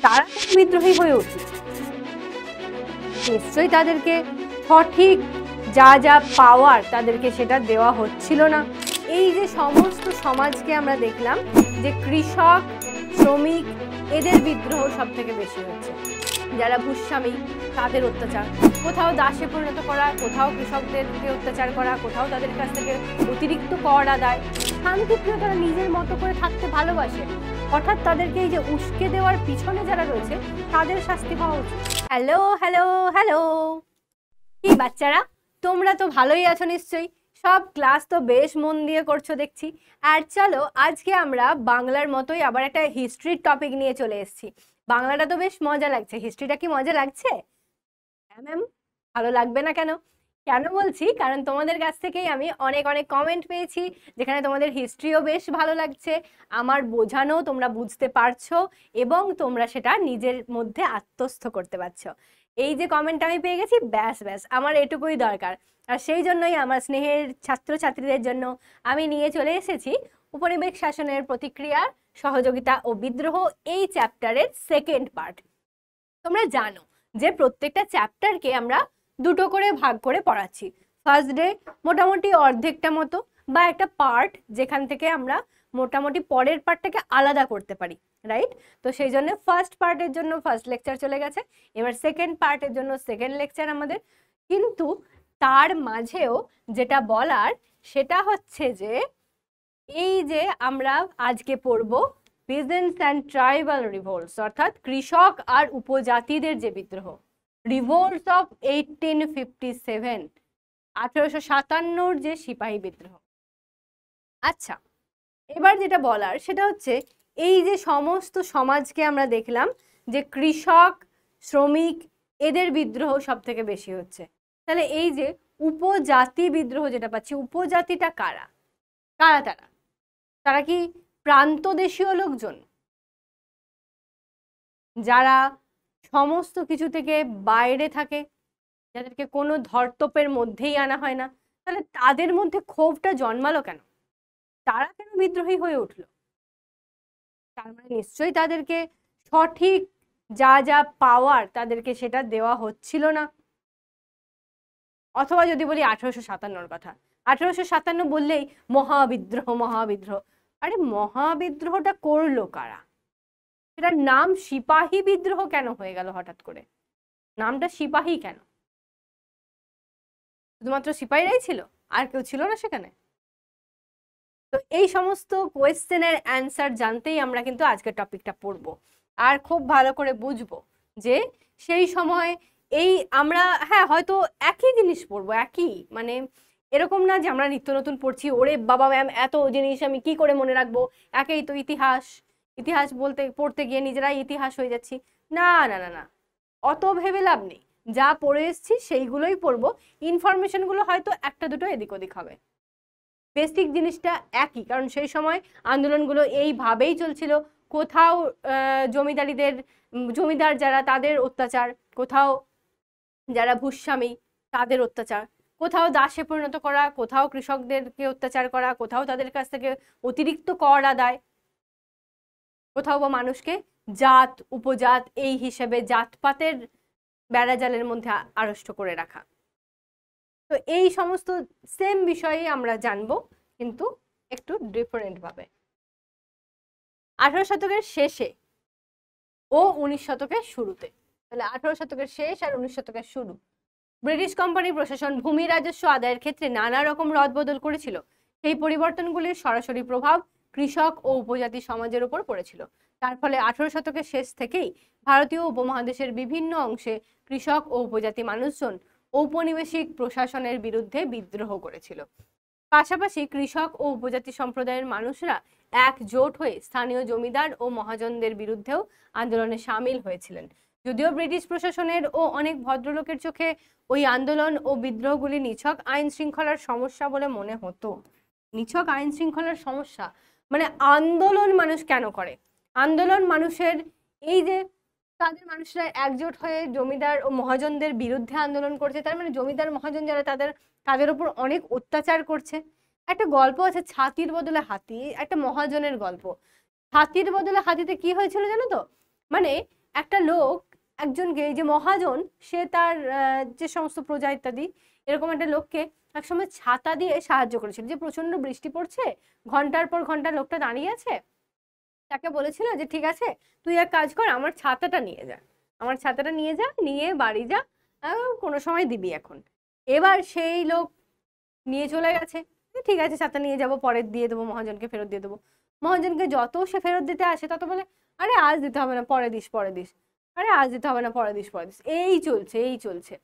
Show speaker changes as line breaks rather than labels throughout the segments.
তারা বিদ্রোহী হয়ে উঠল। নিশ্চয়ই তাদেরকে সঠিক যা যা পাওয়ার তাদেরকে সেটা দেওয়া হচ্ছিল না। এই যে সমস্ত সমাজকে আমরা দেখলাম যে কৃষক, শ্রমিক এদের বিদ্রোহ সব থেকে বেশি হচ্ছে। যারা ভূস্বামী তাদের অত্যাচার, কোথাও দাসে পরিণত করা, কোথাও কৃষকদেরকে অত্যাচার করা, কোথাও তাদের কাছ থেকে অতিরিক্ত কর আদায়। শান্তিপ্রিয়, তারা নিজের মতো করে থাকতে ভালোবাসে, হঠাৎ তাদেরকে এই যে উস্কে দেওয়ার পিছনে যারা রয়েছে তাদের শাস্তি হওয়া উচিত। হ্যালো হ্যালো হ্যালো, কি বাচ্চারা, তোমরা তো ভালোই আছো নিশ্চয়ই, সব ক্লাস তো বেশ মন দিয়ে করছো দেখছি। আর চলো আজকে আমরা বাংলার মতোই আবার একটা হিস্ট্রির টপিক নিয়ে চলে এসেছি। বাংলাটা তো বেশ মজা লাগছে, হিস্ট্রিটা কি মজা লাগছে? হ্যাঁ ম্যাম, ভালো লাগবে না কেন? কেন বলছি, কারণ তোমাদের কাছ থেকেই আমি অনেক অনেক কমেন্ট পেয়েছি যেখানে তোমাদের হিস্ট্রিও বেশ ভালো লাগছে, আমার বোঝানো তোমরা বুঝতে পারছো এবং তোমরা সেটা নিজের মধ্যে আত্মস্থ করতে পারছো। এই যে কমেন্ট আমি পেয়ে গেছি, ব্যাস ব্যাস আমার এটুকুই দরকার। আর সেই জন্যই আমার স্নেহের ছাত্রছাত্রীদের জন্য আমি নিয়ে চলে এসেছি উপনিবেশ শাসনের প্রতিক্রিয়া, সহযোগিতা ও বিদ্রোহ এই চ্যাপ্টারের সেকেন্ড পার্ট। তোমরা জানো যে প্রত্যেকটা চ্যাপ্টারকে আমরা দুটো করে ভাগ করে পড়াচ্ছি। ফার্স্ট ডে মোটামুটি অর্ধেকটা মতো বা একটা পার্ট, যেখান থেকে আমরা মোটামুটি পরের পার্টটাকে আলাদা করতে পারি, রাইট? তো সেই জন্য ফার্স্ট পার্টের জন্য ফার্স্ট লেকচার চলে গেছে, এবার সেকেন্ড পার্টের জন্য সেকেন্ড লেকচার আমাদের। কিন্তু তার মাঝেও যেটা বলার সেটা হচ্ছে যে এই যে আমরা আজকে পড়বো peasants and tribal revolts, অর্থাৎ কৃষক আর উপজাতিদের যে বিদ্রোহ, রিভোল্টস অফ 1857, 1857 যে সিপাহী বিদ্রোহ। আচ্ছা, এবার যেটা বলার সেটা হচ্ছে এই যে সমস্ত সমাজকে আমরা দেখলাম যে কৃষক, শ্রমিক এদের বিদ্রোহ সব থেকে বেশি হচ্ছে, তাহলে এই যে উপজাতি বিদ্রোহ যেটা পাচ্ছি, উপজাতিটা কারা? কারা তারা? তারা কি প্রান্তদেশীয় লোকজন যারা সমস্ত কিছু থেকে বাইরে থাকে, যাদেরকে কোনো ধর্তব্যের মধ্যেই আনা হয় না? তাহলে তাদের মধ্যে ক্ষোভটা জন্মালো কেন? তারা কেন বিদ্রোহী হয়ে উঠলো? তার মানে নিশ্চয়ই তাদেরকে সঠিক যা যা পাওয়ার তাদেরকে সেটা দেওয়া হচ্ছিল না। অথবা যদি বলি 1857 কথা, 1857 বললেই মহাবিদ্রোহ মহাবিদ্রোহ। আরে মহাবিদ্রোহটা করলো কারা? এটার নাম সিপাহী বিদ্রোহ কেন হয়ে গেল হঠাৎ করে? নামটা সিপাহী কেন? শুধুমাত্র সিপাহীরাই ছিল, আর কেউ ছিল না সেখানে? তো এই সমস্ত কোয়েশ্চেনের অ্যান্সার জানতেই আমরা কিন্তু আজকের টপিকটা পড়বো আর খুব ভালো করে বুঝবো যে সেই সময় এই আমরা, হ্যাঁ হয়তো একই জিনিস পড়বো, একই মানে এরকম না যে আমরা নিত্য নতুন পড়ছি, ওরে বাবা ম্যাম এত জিনিস আমি কি করে মনে রাখবো, একেই তো ইতিহাস, ইতিহাস বলতে পড়তে গিয়ে নিজেরাই ইতিহাস হয়ে যাচ্ছি। না না না না, অত ভেবে লাভ নেই, যা পড়ে এসছি সেইগুলোই পড়বো, ইনফরমেশনগুলো হয়তো একটা দুটো এদিক ওদিক হবে, বেসিক জিনিসটা একই। কারণ সেই সময় আন্দোলনগুলো এইভাবেই চলছিল, কোথাও জমিদারিদের, জমিদার যারা তাদের অত্যাচার, কোথাও যারা ভূস্বামী তাদের অত্যাচার, কোথাও দাসে পরিণত করা, কোথাও কৃষকদেরকে অত্যাচার করা, কোথাও তাদের কাছ থেকে অতিরিক্ত কর আদায়, কোথাও বা মানুষকে জাত উপজাত এই হিসেবে জাতপাতের বেড়াজালের মধ্যে আড়ষ্ট করে রাখা। তো এই সমস্ত সেম বিষয়ে আমরা জানবো, কিন্তু একটু ডিফারেন্ট ভাবে। 18 শতকের শেষে ও 19 শতকের শুরুতে, তাহলে 18 শতকের শেষ আর 19 শতকের শুরু, ব্রিটিশ কোম্পানি প্রশাসন ভূমি রাজস্ব আদায়ের ক্ষেত্রে নানা রকম রদবদল করেছিল। সেই পরিবর্তনগুলির সরাসরি প্রভাব কৃষক ও উপজাতি সমাজের উপর পড়েছিল। তার ফলে 18 শতকের শেষ থেকেই ভারতীয় উপমহাদেশের বিভিন্ন অংশে কৃষক ও উপজাতি মানুষজন ঔপনিবেশিক প্রশাসনের বিরুদ্ধে বিদ্রোহ করেছিল। পাশাপাশি কৃষক ও উপজাতি সম্প্রদায়ের মানুষরা একজোট হয়ে স্থানীয় জমিদার ও মহাজনদের বিরুদ্ধেও আন্দোলনে সামিল হয়েছিলেন। যদিও ব্রিটিশ প্রশাসনের ও অনেক ভদ্রলোকের চোখে ওই আন্দোলন ও বিদ্রোহগুলি নিছক আইন শৃঙ্খলার সমস্যা বলে মনে হতো। নিছক আইন শৃঙ্খলার সমস্যা মানে আন্দোলন মানুষ কেন করে? আন্দোলন মানুষের এই যে তাদের মানুষরা একজোট হয়ে জমিদার ও মহাজনদের বিরুদ্ধে আন্দোলন করছে, তার মানে জমিদার মহাজন যারা তাদের উপর অনেক অত্যাচার করছে। একটা গল্প আছে ছাতির বদলে হাতি, একটা মহাজনের গল্প। ছাতির বদলে হাতিতে কি হয়েছিল জানো তো? মানে একটা লোক একজনকে, এই যে মহাজন, সে তার যে সমস্ত প্রজা ইত্যাদি এরকম একটা লোককে একসময় ছাতা দিয়ে সাহায্য করেছিল। যে প্রচন্ড বৃষ্টি পড়ছে, ঘন্টার পর ঘন্টা লোকটা দাঁড়িয়ে আছে, তাকে বলেছিল যে ঠিক আছে তুই এক কাজ কর, আমার ছাতাটা নিয়ে যা, আমার ছাতাটা নিয়ে যা, নিয়ে বাড়ি যা, কোনো সময় দিবি এখন। এবার সেই লোক নিয়ে চলে গেছে, ঠিক আছে ছাতা নিয়ে যাব, পরে দিয়ে দেবো, মহাজনকে ফেরত দিয়ে দেবো। মহাজনকে যত সে ফেরত দিতে আসে তত বলে আরে আজ দিতে হবে না, পরে দিস পরে দিস, আরে আজ দিতে হবে না, পরে দিস পরে দিস, এই চলছে এই চলছে।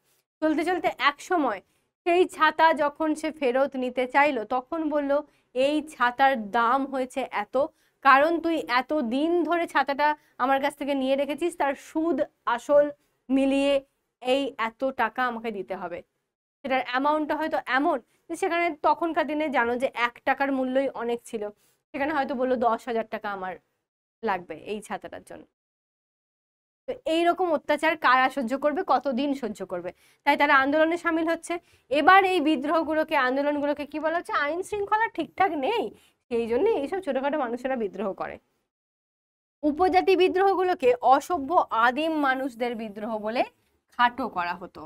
চলতে চলতে এক সময় সেই ছাতা যখন সে ফেরত নিতে চাইলো, তখন বলল এই ছাতার দাম হয়েছে এত, কারণ তুই এত দিন ধরে ছাতাটা আমার কাছ থেকে নিয়ে রেখেছিস, তার সুদ আসল মিলিয়ে এই এত টাকা আমাকে দিতে হবে। সেটার অ্যামাউন্টটা হয়তো এমন যে সেখানে তখনকার দিনে জানো যে 1 টাকার মূল্যই অনেক ছিল, সেখানে হয়তো বললো 10,000 টাকা আমার লাগবে এই ছাতাটার জন্য। তো এইরকম অত্যাচার কারা সহ্য করবে, কতদিন সহ্য করবে? তাই তারা আন্দোলনে সামিল হচ্ছে। এবার এই বিদ্রোহগুলোকে, আন্দোলনগুলোকে কি বলা হচ্ছে, আইন শৃঙ্খলা ঠিকঠাক নেই, সেই জন্য এইসব ছোটখাটো মানুষেরা বিদ্রোহ করে। উপজাতি বিদ্রোহগুলোকে অসভ্য আদিম মানুষদের বিদ্রোহ বলে খাটো করা হতো।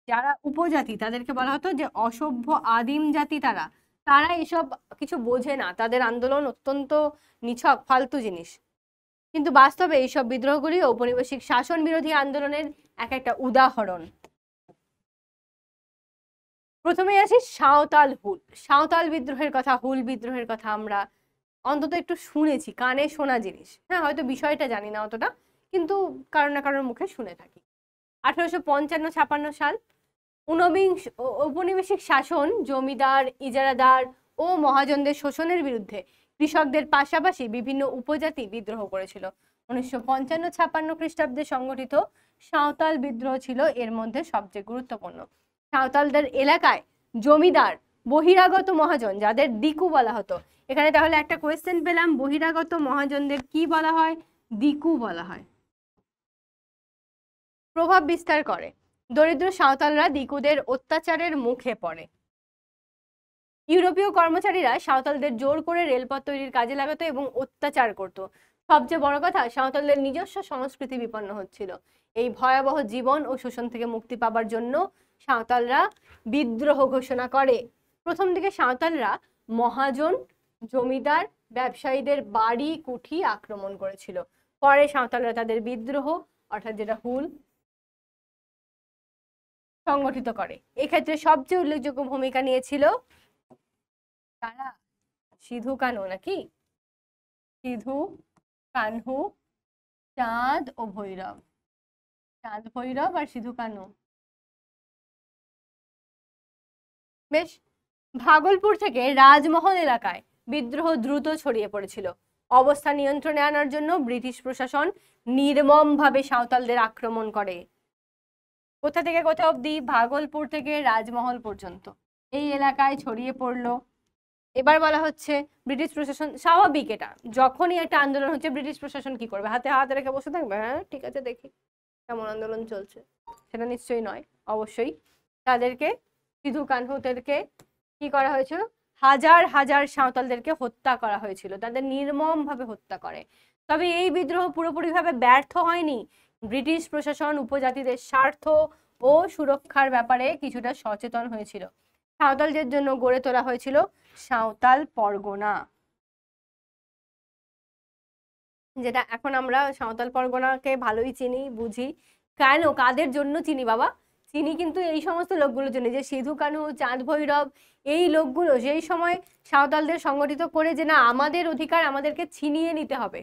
যারা উপজাতি তাদেরকে বলা হতো যে অসভ্য আদিম জাতি, তারা তারা এসব কিছু বোঝে না, তাদের আন্দোলন অত্যন্ত নিছক ফালতু জিনিস। কিন্তু বাস্তবে এইসব বিদ্রোহগুলি ঔপনিবেশিক শাসন বিরোধী আন্দোলনের এক একটা উদাহরণ। প্রথমে আসি সাঁওতাল হুল। সাঁওতাল বিদ্রোহের কথা, হুল বিদ্রোহের কথা আমরা অন্তত একটু শুনেছি, কানে শোনা জিনিস, হ্যাঁ হয়তো বিষয়টা জানি না অতটা, কিন্তু কারো না কারোর মুখে শুনে থাকি। 1855-56 সাল, ঔপনিবেশিক শাসন জমিদার, ইজারাদার ও মহাজনদের শোষণের বিরুদ্ধে কৃষকদের পাশাপাশি বিভিন্ন উপজাতি বিদ্রোহ করেছিল। 1955-56 খ্রিস্টাব্দে সংগঠিত সাঁওতাল বিদ্রোহ ছিল এর মধ্যে সবচেয়ে গুরুত্বপূর্ণ। সাঁওতালদের এলাকায় জমিদার, বহিরাগত মহাজন, যাদের দিকু বলা হতো, এখানে তাহলে একটা কোয়েশ্চেন পেলাম, বহিরাগত মহাজনদের কি বলা হয়? দিকু বলা হয়। প্রভাব বিস্তার করে। দরিদ্র সাঁওতালরা দিকুদের অত্যাচারের মুখে পড়ে। ইউরোপীয় কর্মচারীরা সাঁওতালদের জোর করে রেলপথ তৈরির কাজে লাগাতো এবং অত্যাচার করত। সবচেয়ে বড় কথা, সাঁওতালদের নিজস্ব সংস্কৃতি বিপন্ন হচ্ছিল। এই ভয়াবহ জীবন ও শোষণ থেকে মুক্তি পাবার জন্য সাঁওতালরা বিদ্রোহ ঘোষণা করে। প্রথম দিকে সাঁওতালরা মহাজন, জমিদার, ব্যবসায়ীদের বাড়ি কুঠি আক্রমণ করেছিল। পরে সাঁওতালরা তাদের বিদ্রোহ, অর্থাৎ যেটা হুল, সংগঠিত করে। এক্ষেত্রে সবচেয়ে উল্লেখযোগ্য ভূমিকা নিয়েছিল কারা? সিধু কানু, নাকি? সিধু, কানহু, চাঁদ ও ভৈরব। চাঁদ ভৈরব আর সিধু কানু। বেশ। ভাগলপুর থেকে রাজমহল এলাকায় বিদ্রোহ দ্রুত ছড়িয়ে পড়েছিল। অবস্থা নিয়ন্ত্রণে আনার জন্য ব্রিটিশ প্রশাসন নির্মমভাবে সাঁওতালদের আক্রমণ করে। কোথা থেকে কোথা অবধি? ভাগলপুর থেকে রাজমহল পর্যন্ত এই এলাকায় ছড়িয়ে পড়লো। এবার বলা হচ্ছে ব্রিটিশ প্রশাসন, স্বাভাবিক এটা, যখনই একটা আন্দোলন হচ্ছে ব্রিটিশ প্রশাসন কি করবে? হাতে হাত রেখে বসে থাকবে, হ্যাঁ ঠিক আছে দেখি কেমন আন্দোলন চলছে? সেটা নিশ্চয়ই নয়। অবশ্যই তাদেরকে, সিধু কানহুদেরকে কি করা হয়েছিল? হাজার হাজার সাঁওতালদেরকে হত্যা করা হয়েছিল, তাদের নির্মমভাবে হত্যা করে। তবে এই বিদ্রোহ পুরোপুরিভাবে ব্যর্থ হয়নি। ব্রিটিশ প্রশাসন উপজাতিদের স্বার্থ ও সুরক্ষার ব্যাপারে কিছুটা সচেতন হয়েছিল। সাঁওতালদের জন্য গড়ে তোলা হয়েছিল সাঁওতাল পরগনা, যেটা এখন আমরা সাঁওতাল পরগনাকে ভালোই চিনি, বুঝি। কেন, কাদের জন্য চিনি বাবা? চিনি কিন্তু এই সমস্ত লোকগুলোর জন্য, যে সিধু কানু, চাঁদ ভৈরব, এই লোকগুলো সেই সময় সাঁওতালদের সংগঠিত করে যে না আমাদের অধিকার আমাদেরকে ছিনিয়ে নিতে হবে,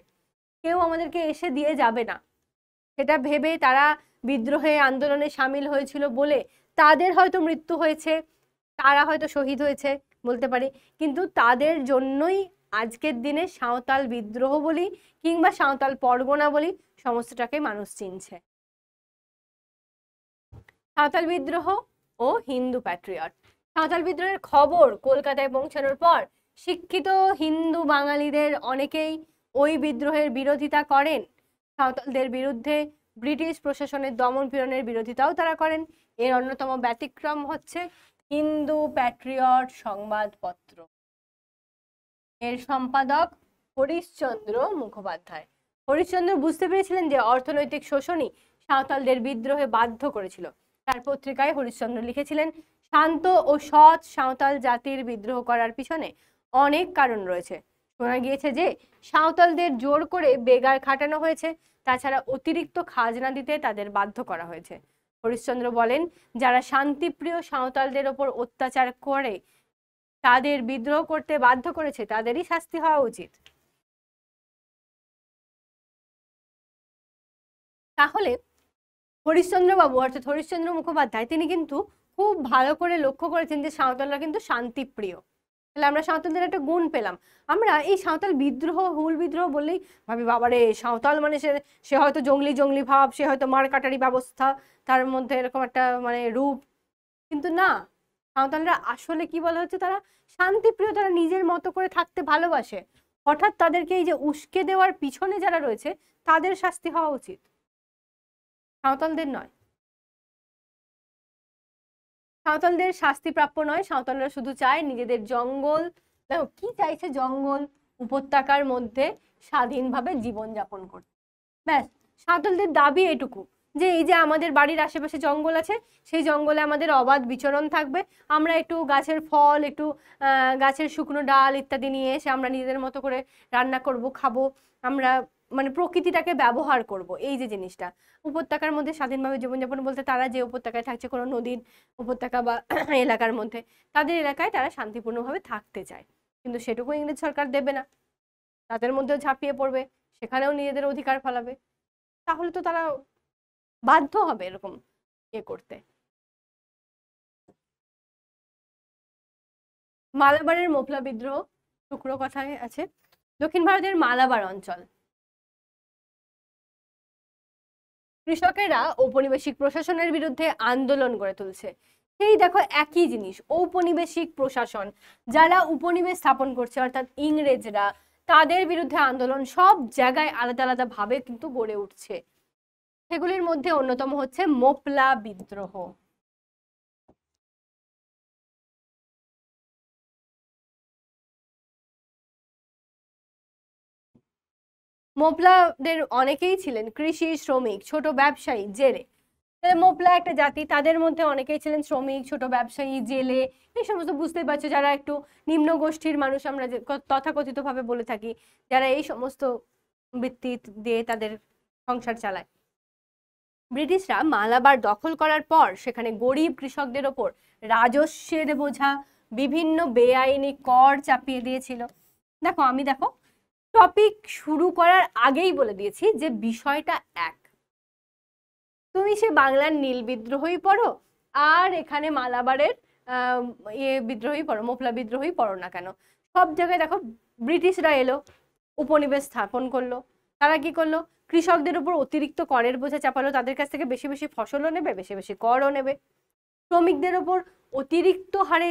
কেউ আমাদেরকে এসে দিয়ে যাবে না, সেটা ভেবে তারা বিদ্রোহে আন্দোলনে সামিল হয়েছিল বলে তাদের হয়তো মৃত্যু হয়েছে, তারা হয়তো শহীদ হয়েছে বলতে পারি, কিন্তু তাদের জন্যই আজকের দিনে সাঁওতাল বিদ্রোহ বলি কিংবা সাঁওতাল পরগনা বলি, সমস্তটাকে মানুষ চিনছে। সাঁওতাল বিদ্রোহ ও হিন্দু প্যাট্রিয়ট। সাঁওতাল বিদ্রোহের খবর কলকাতায় পৌঁছানোর পর শিক্ষিত হিন্দু বাঙালিদের অনেকেই ওই বিদ্রোহের বিরোধিতা করেন। সাঁওতালদের বিরুদ্ধে ব্রিটিশ প্রশাসনের দমন পীড়নের বিরোধিতাও তারা করেন। এর অন্যতম ব্যতিক্রম হচ্ছে হিন্দু প্যাট্রিয়ট সংবাদপত্র। এর সম্পাদক হরিশচন্দ্র মুখোপাধ্যায়। হরিশ্চন্দ্র বুঝতে পেরেছিলেন যে অর্থনৈতিক শোষণই সাঁওতালদের বিদ্রোহে বাধ্য করেছিল। তার পত্রিকায় হরিশ্চন্দ্র লিখেছিলেন, শান্ত ও সৎ সাঁওতাল জাতির বিদ্রোহ করার পিছনে অনেক কারণ রয়েছে। শোনা গিয়েছে যে সাঁওতালদের জোর করে বেগার খাটানো হয়েছে, তাছাড়া অতিরিক্ত খাজনা দিতে তাদের বাধ্য করা হয়েছে। হরিশ্চন্দ্র বলেন, যারা শান্তিপ্রিয় সাঁওতালদের ওপর অত্যাচার করে তাদের বিদ্রোহ করতে বাধ্য করেছে তাদেরই শাস্তি হওয়া উচিত। তাহলে হরিশ্চন্দ্রবাবু অর্থাৎ হরিশ্চন্দ্র মুখোপাধ্যায় তিনি কিন্তু খুব ভালো করে লক্ষ্য করেছেন যে সাঁওতালরা কিন্তু শান্তিপ্রিয়। তাহলে আমরা সাঁওতালদের একটা গুণ পেলাম। আমরা এই সাঁওতাল বিদ্রোহ, হুল বিদ্রোহ বললেই ভাবি বাবারে সাঁওতাল মানে সে হয়তো জঙ্গলি জঙ্গলি ভাব, সে হয়তো মারকাটারি ব্যবস্থা, তার মধ্যে এরকম একটা মানে রূপ। কিন্তু না, সাঁওতালরা আসলে কি বলা হচ্ছে, তারা শান্তিপ্রিয়, তারা নিজের মতো করে থাকতে ভালোবাসে। হঠাৎ তাদেরকে এই যে উস্কে দেওয়ার পিছনে যারা রয়েছে তাদের শাস্তি হওয়া উচিত, সাঁওতালদের নয়। সাঁওতালদের শাস্তি প্রাপ্য নয়। সাঁওতালরা শুধু চায় নিজেদের জঙ্গল, দেখো কি চাইছে, জঙ্গল উপত্যকার মধ্যে স্বাধীনভাবে জীবনযাপন করতে। ব্যাস, সাঁওতালদের দাবি এটুকু যে এই যে আমাদের বাড়ির আশেপাশে জঙ্গল আছে, সেই জঙ্গলে আমাদের অবাধ বিচরণ থাকবে, আমরা একটু গাছের ফল, একটু গাছের শুকনো ডাল ইত্যাদি নিয়ে এসে আমরা নিজেদের মতো করে রান্না করব, খাবো, আমরা মানে প্রকৃতিটাকে ব্যবহার করব। এই যে জিনিসটা, উপত্যকার মধ্যে স্বাধীনভাবে জীবনযাপন বলতে তারা যে উপত্যকায় থাকছে, কোনো নদীর উপত্যকা বা এলাকার মধ্যে, তাদের এলাকায় তারা শান্তিপূর্ণভাবে থাকতে চায়। কিন্তু সেটুকু ইংরেজ সরকার দেবে না, তাদের মধ্যেও ঝাঁপিয়ে পড়বে, সেখানেও নিজেদের অধিকার ফলাবে। তাহলে তো তারা বাধ্য হবে এরকম করতে। মালাবারের মোপলা বিদ্রোহ টুকরো কথায় আছে। দক্ষিণ ভারতের মালাবার অঞ্চল, কৃষকেরা ঔপনিবেশিক প্রশাসনের বিরুদ্ধে আন্দোলন গড়ে তুলছে। সেই দেখো একই জিনিস, ঔপনিবেশিক প্রশাসন, যারা উপনিবেশ স্থাপন করছে অর্থাৎ ইংরেজরা, তাদের বিরুদ্ধে আন্দোলন সব জায়গায় আলাদা আলাদা ভাবে কিন্তু গড়ে উঠছে। সেগুলির মধ্যে অন্যতম হচ্ছে মোপলা বিদ্রোহ। মোপলাদের অনেকেই ছিলেন কৃষি শ্রমিক, ছোট ব্যবসায়ী, জেলে। মোপলা একটা জাতি, তাদের মধ্যে অনেকেই ছিলেন শ্রমিক, ছোট ব্যবসায়ী, জেলে, এই সমস্ত বুঝতেই পারছো যারা একটু নিম্ন গোষ্ঠীর মানুষ আমরা তথাকথিত ভাবে বলে থাকি, যারা এই সমস্ত বৃত্তি দিয়ে তাদের সংসার চালায়। ব্রিটিশরা মালাবার দখল করার পর সেখানে গরিব কৃষকদের ওপর রাজস্বের বোঝা, বিভিন্ন বেআইনি কর চাপিয়ে দিয়েছিল। দেখো আমি টপিক শুরু করার আগেই বলে দিয়েছি যে বিষয়টা এক, তুমি সে বাংলার নীল বিদ্রোহই পড়ো আর এখানে মালাবারের বিদ্রোহী পড়ো, মোপলা বিদ্রোহী পড়ো না কেন, সব জায়গায় দেখো ব্রিটিশরা এলো, উপনিবেশ স্থাপন করলো। তারা কি করলো, কৃষকদের উপর অতিরিক্ত করের বোঝা চাপালো, তাদের কাছ থেকে বেশি বেশি ফসলও নেবে, বেশি বেশি করও নেবে। শ্রমিকদের ওপর অতিরিক্ত হারে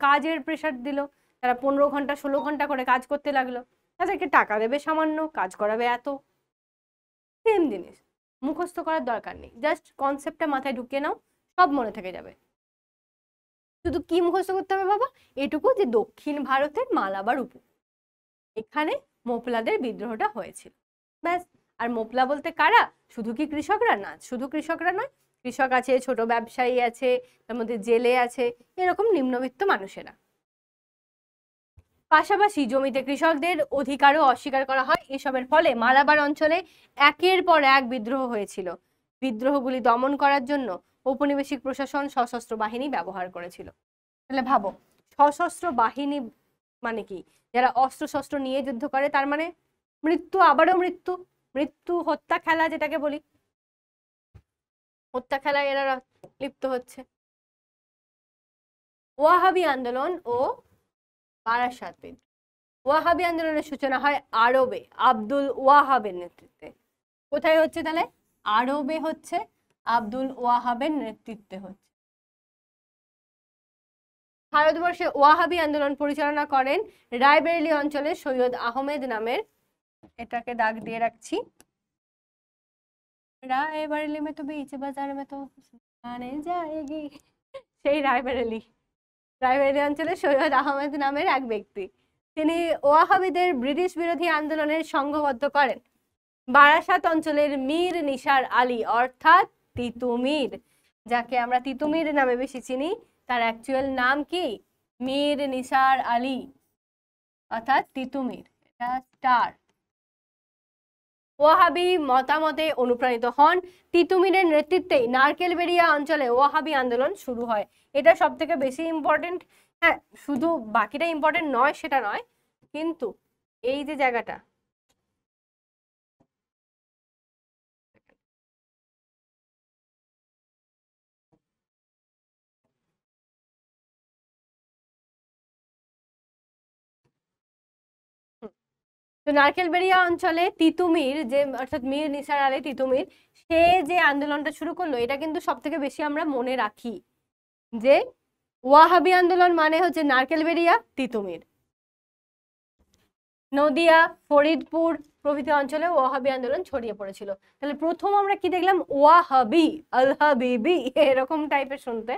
কাজের প্রেশার দিল, তারা 15 ঘন্টা 16 ঘন্টা করে কাজ করতে লাগলো, তাদেরকে টাকা দেবে সামান্য, কাজ করাবে এত। সেম জিনিস, মুখস্থ করার দরকার নেই, জাস্ট কনসেপ্টটা মাথায় ঢুকিয়ে নাও, সব মনে থেকে যাবে। শুধু কি মুখস্থ করতে হবে বাবা, এটুকু যে দক্ষিণ ভারতের মালাবার এখানে মোপলাদের বিদ্রোহটা হয়েছিল, ব্যাস। আর মোপলা বলতে কারা, শুধু কি কৃষকরা? না, শুধু কৃষকরা নয়, কৃষক আছে, ছোট ব্যবসায়ী আছে, তার মধ্যে জেলে আছে, এরকম নিম্নবিত্ত মানুষেরা। পাশাপাশি জমিতে কৃষকদের অধিকারও অস্বীকার করা হয়। এসবের ফলে মালাবার অঞ্চলে একের পর এক বিদ্রোহ হয়েছিল। বিদ্রোহগুলি দমন করার জন্য ঔপনিবেশিক প্রশাসন সশস্ত্র বাহিনী ব্যবহার করেছিল। তাহলে ভাবো, সশস্ত্র বাহিনী মানে কি, যারা অস্ত্র শস্ত্র নিয়ে যুদ্ধ করে, তার মানে মৃত্যু, আবারও মৃত্যু, মৃত্যু হত্যা খেলা যেটাকে বলি, হত্যা খেলায় এরা লিপ্ত হচ্ছে। ওয়াহাবি আন্দোলন ও বারাসাত বিদ্রোহ। ওয়াহাবি আন্দোলনের সূচনা হয় আরবে আব্দুল ওয়াহাবের নেতৃত্বে। কোথায় হচ্ছে তাহলে? আরবে হচ্ছে, আব্দুল ওয়াহাবের নেতৃত্বে হচ্ছে। ভারতবর্ষে ওয়াহাবি আন্দোলন পরিচালনা করেন রায়বেরেলি অঞ্চলে সৈয়দ আহমেদ নামের, এটাকে দাগ দিয়ে রাখছি, রায়বেরেলি মে তো বিচ বাজার মে তো আনে যায়গি, সেই রায়বেরেলি অঞ্চলে সৈয়দ আহমেদ নামের এক ব্যক্তি, তিনি ওয়াহাবিদের ব্রিটিশ বিরোধী আন্দোলনের সংঘবদ্ধ করেন। বারাসাত অঞ্চলের মীর নিসার আলী অর্থাৎ তিতুমির, যাকে আমরা তিতুমির নামে বেশি চিনি, তার অ্যাকচুয়াল নাম কি? মীর নিসার আলী অর্থাৎ তিতুমির। এটা স্টার। ওয়াহাবি মতামতে অনুপ্রাণিত হন। তিতুমিরের নেতৃত্বেই নারকেলবেড়িয়া অঞ্চলে ওয়াহাবি আন্দোলন শুরু হয়। এটা সব থেকে বেশি ইম্পর্টেন্ট। হ্যাঁ, শুধু বাকিটা ইম্পর্টেন্ট নয় সেটা নয়, কিন্তু এই যে জায়গাটা, তো নারকেলবেড়িয়া অঞ্চলে তিতুমির যে অর্থাৎ মীর নিসার আলী তিতুমির, সে যে আন্দোলনটা শুরু করলো, এটা কিন্তু সব থেকে বেশি আমরা মনে রাখি যে ওয়াহাবি আন্দোলন মানে হচ্ছে নারকেলবেড়িয়া তিতুমির। নদিয়া, ফরিদপুর প্রভৃতি অঞ্চলে ওয়াহাবি আন্দোলন ছড়িয়ে পড়েছিল। তাহলে প্রথম আমরা কি দেখলাম? ওয়াহাবি, আল হাবিবি, এরকম টাইপের শুনতে,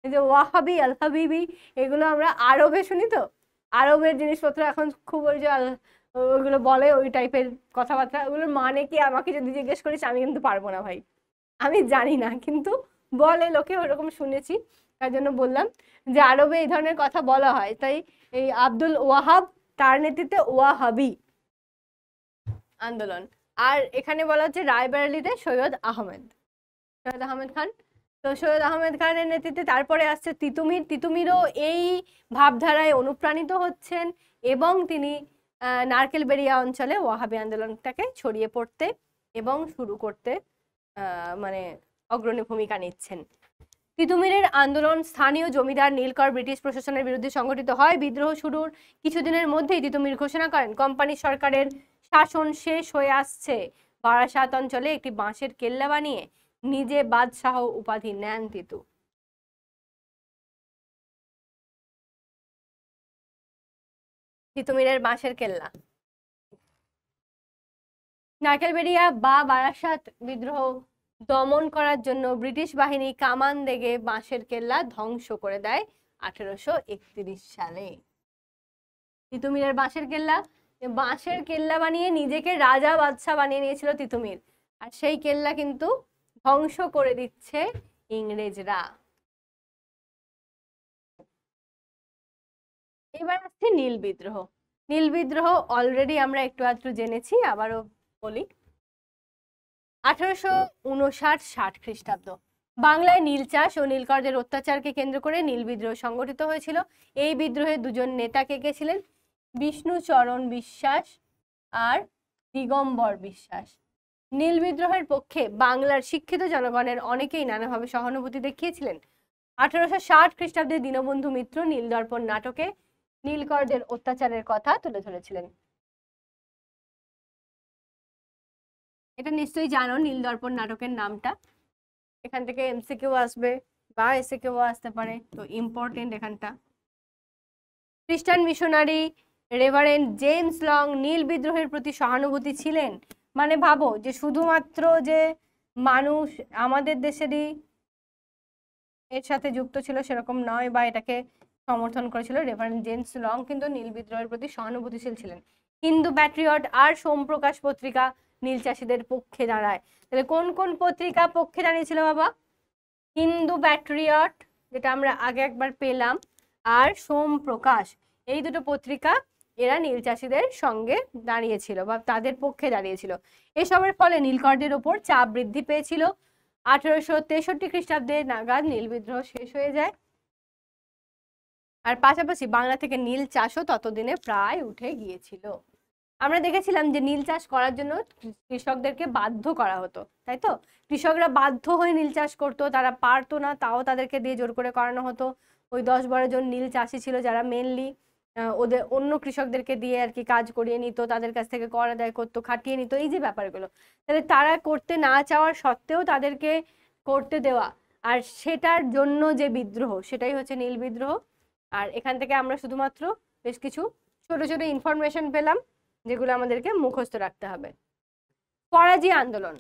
যে ওয়াহাবি, আল হাবিবি, এগুলো আমরা আরবে শুনি। তো আরবের জিনিসপত্র এখন খুব ওই যে ওইগুলো বলে, ওই টাইপের কথাবার্তা, ওগুলোর মানে কি আমাকে যদি জিজ্ঞেস করিস আমি কিন্তু পারবো না ভাই, আমি জানি না, কিন্তু বলে লোকে, ওরকম শুনেছি, তার জন্য বললাম যে আরবে এই ধরনের কথা বলা হয়। তাই এই আব্দুল ওয়াহাব, তার নেতৃত্বে ওয়াহাবি আন্দোলন। আর এখানে বলা হচ্ছে রায়বেরেলিতে সৈয়দ আহমেদ খান। তো সৈয়দ আহমেদ খানের নেতৃত্বে তারপরে আসছে তিতুমির। তিতুমিরও এই ভাবধারায় অনুপ্রাণিত হচ্ছেন এবং তিনি নারকেলবেড়িয়া অঞ্চলে ওয়াহাবি আন্দোলনটাকে ছড়িয়ে পড়তে এবং শুরু করতে মানে অগ্রণী ভূমিকা নিচ্ছেন। তিতুমিরের আন্দোলন স্থানীয় জমিদার নীলকর ব্রিটিশ প্রশাসনের বিরুদ্ধে সংগঠিত হয়। বিদ্রোহ শুরুর কিছুদিনের মধ্যেই তিতুমির ঘোষণা করেন কোম্পানি সরকারের শাসন শেষ হয়ে আসছে। বারাসাত অঞ্চলে একটি বাঁশের কেল্লা বানিয়ে নিজে বাদশাহ উপাধি নেন তিতু। তিতুমিরের বাঁশের কেল্লা। নারকেলবেড়িয়া বা বারাসাত বিদ্রোহ দমন করার জন্য ব্রিটিশ বাহিনী কামান দেগে বাঁশের কেল্লা ধ্বংস করে দেয় 1831 সালে। তিতুমিরের বাঁশের কেল্লা বানিয়ে নিজেকে রাজা বাদশাহ বানিয়ে নিয়েছিল তিতুমির, আর সেই কেল্লা কিন্তু ধ্বংস করে দিচ্ছে ইংরেজরা। এবার আসছে নীল বিদ্রোহ। নীল বিদ্রোহ অলরেডি আমরা একটু আধটু জেনেছি, আবারও বলি। 1859-60 খ্রিস্টাব্দ বাংলায় নীল চাষ ও নীলকরদের অত্যাচারকে কেন্দ্র করে নীল বিদ্রোহ সংগঠিত হয়েছিল। এই বিদ্রোহে দুজন নেতা কে ছিলেন? বিষ্ণুচরণ বিশ্বাস আর দিগম্বর বিশ্বাস। নীল বিদ্রোহের পক্ষে বাংলার শিক্ষিত জনগণের অনেকেই নানাভাবে সহানুভূতি দেখিয়েছিলেন। 1860 খ্রিস্টাব্দে দীনবন্ধু মিত্র নীলদর্পণ নাটকে নীলকরদের অত্যাচারের কথা তুলে ধরেছিলেন। এটা নিশ্চয়ই জানো নীলদর্পণ নাটকের নামটা, এখান থেকে এমসিকিউ আসবে বা এসিকিউ আসতে পারে, তো ইম্পর্টেন্ট এখানটা। খ্রিস্টান মিশনারি রেভারেন্ড জেমস লং নীল বিদ্রোহের প্রতি সহানুভূতি ছিলেন। মানে ভাবো যে শুধুমাত্র যে মানুষ আমাদের দেশেরই এর সাথে যুক্ত ছিল সেরকম নয়, বা এটাকে সমর্থন করেছিল। রেভারেন্ড জেমস লং কিন্তু নীল বিদ্রোহের প্রতি সহানুভূতিশীল ছিলেন। হিন্দু প্যাট্রিয়ট আর সোমপ্রকাশ পত্রিকা নীল চাষীদের পক্ষে দাঁড়ায়। তাহলে কোন কোন পত্রিকা পক্ষে দাঁড়িয়েছিল বাবা? হিন্দু প্যাট্রিয়ট, যেটা আমরা আগে একবার পেলাম, আর সোমপ্রকাশ, এই দুটো পত্রিকা এরা নীল চাষীদের সঙ্গে দাঁড়িয়েছিল বা তাদের পক্ষে দাঁড়িয়েছিল। এসবের ফলে নীলকরদের ওপর চাপ বৃদ্ধি পেয়েছিল। 1863 খ্রিস্টাব্দে নাগাদ নীল বিদ্রোহ শেষ হয়ে যায়, আর পাশাপাশি বাংলা থেকে নীল চাষও ততদিনে প্রায় উঠে গিয়েছিল। আমরা দেখেছিলাম যে নীল চাষ করার জন্য কৃষকদেরকে বাধ্য করা হতো, তাই তো? কৃষকরা বাধ্য হয়ে নীল চাষ করতো, তারা পারতো না, তাও তাদেরকে দিয়ে জোর করে করানো হতো। ওই 10-12 জন নীল চাষি ছিল যারা মেনলি ওদের অন্য কৃষকদেরকে দিয়ে আর কি কাজ করিয়ে নিত, তাদের কাছ থেকে কর আদায় করতো, খাটিয়ে নিত, এই যে ব্যাপারগুলো। তাহলে তারা করতে না চাওয়ার সত্ত্বেও তাদেরকে করতে দেওয়া, আর সেটার জন্য যে বিদ্রোহ, সেটাই হচ্ছে নীল বিদ্রোহ। আর এখান থেকে আমরা শুধুমাত্র বেশ কিছু ছোট ছোট ইনফরমেশন পেলাম যেগুলো আমাদেরকে মুখস্থ রাখতে হবে। ফরাজি আন্দোলন।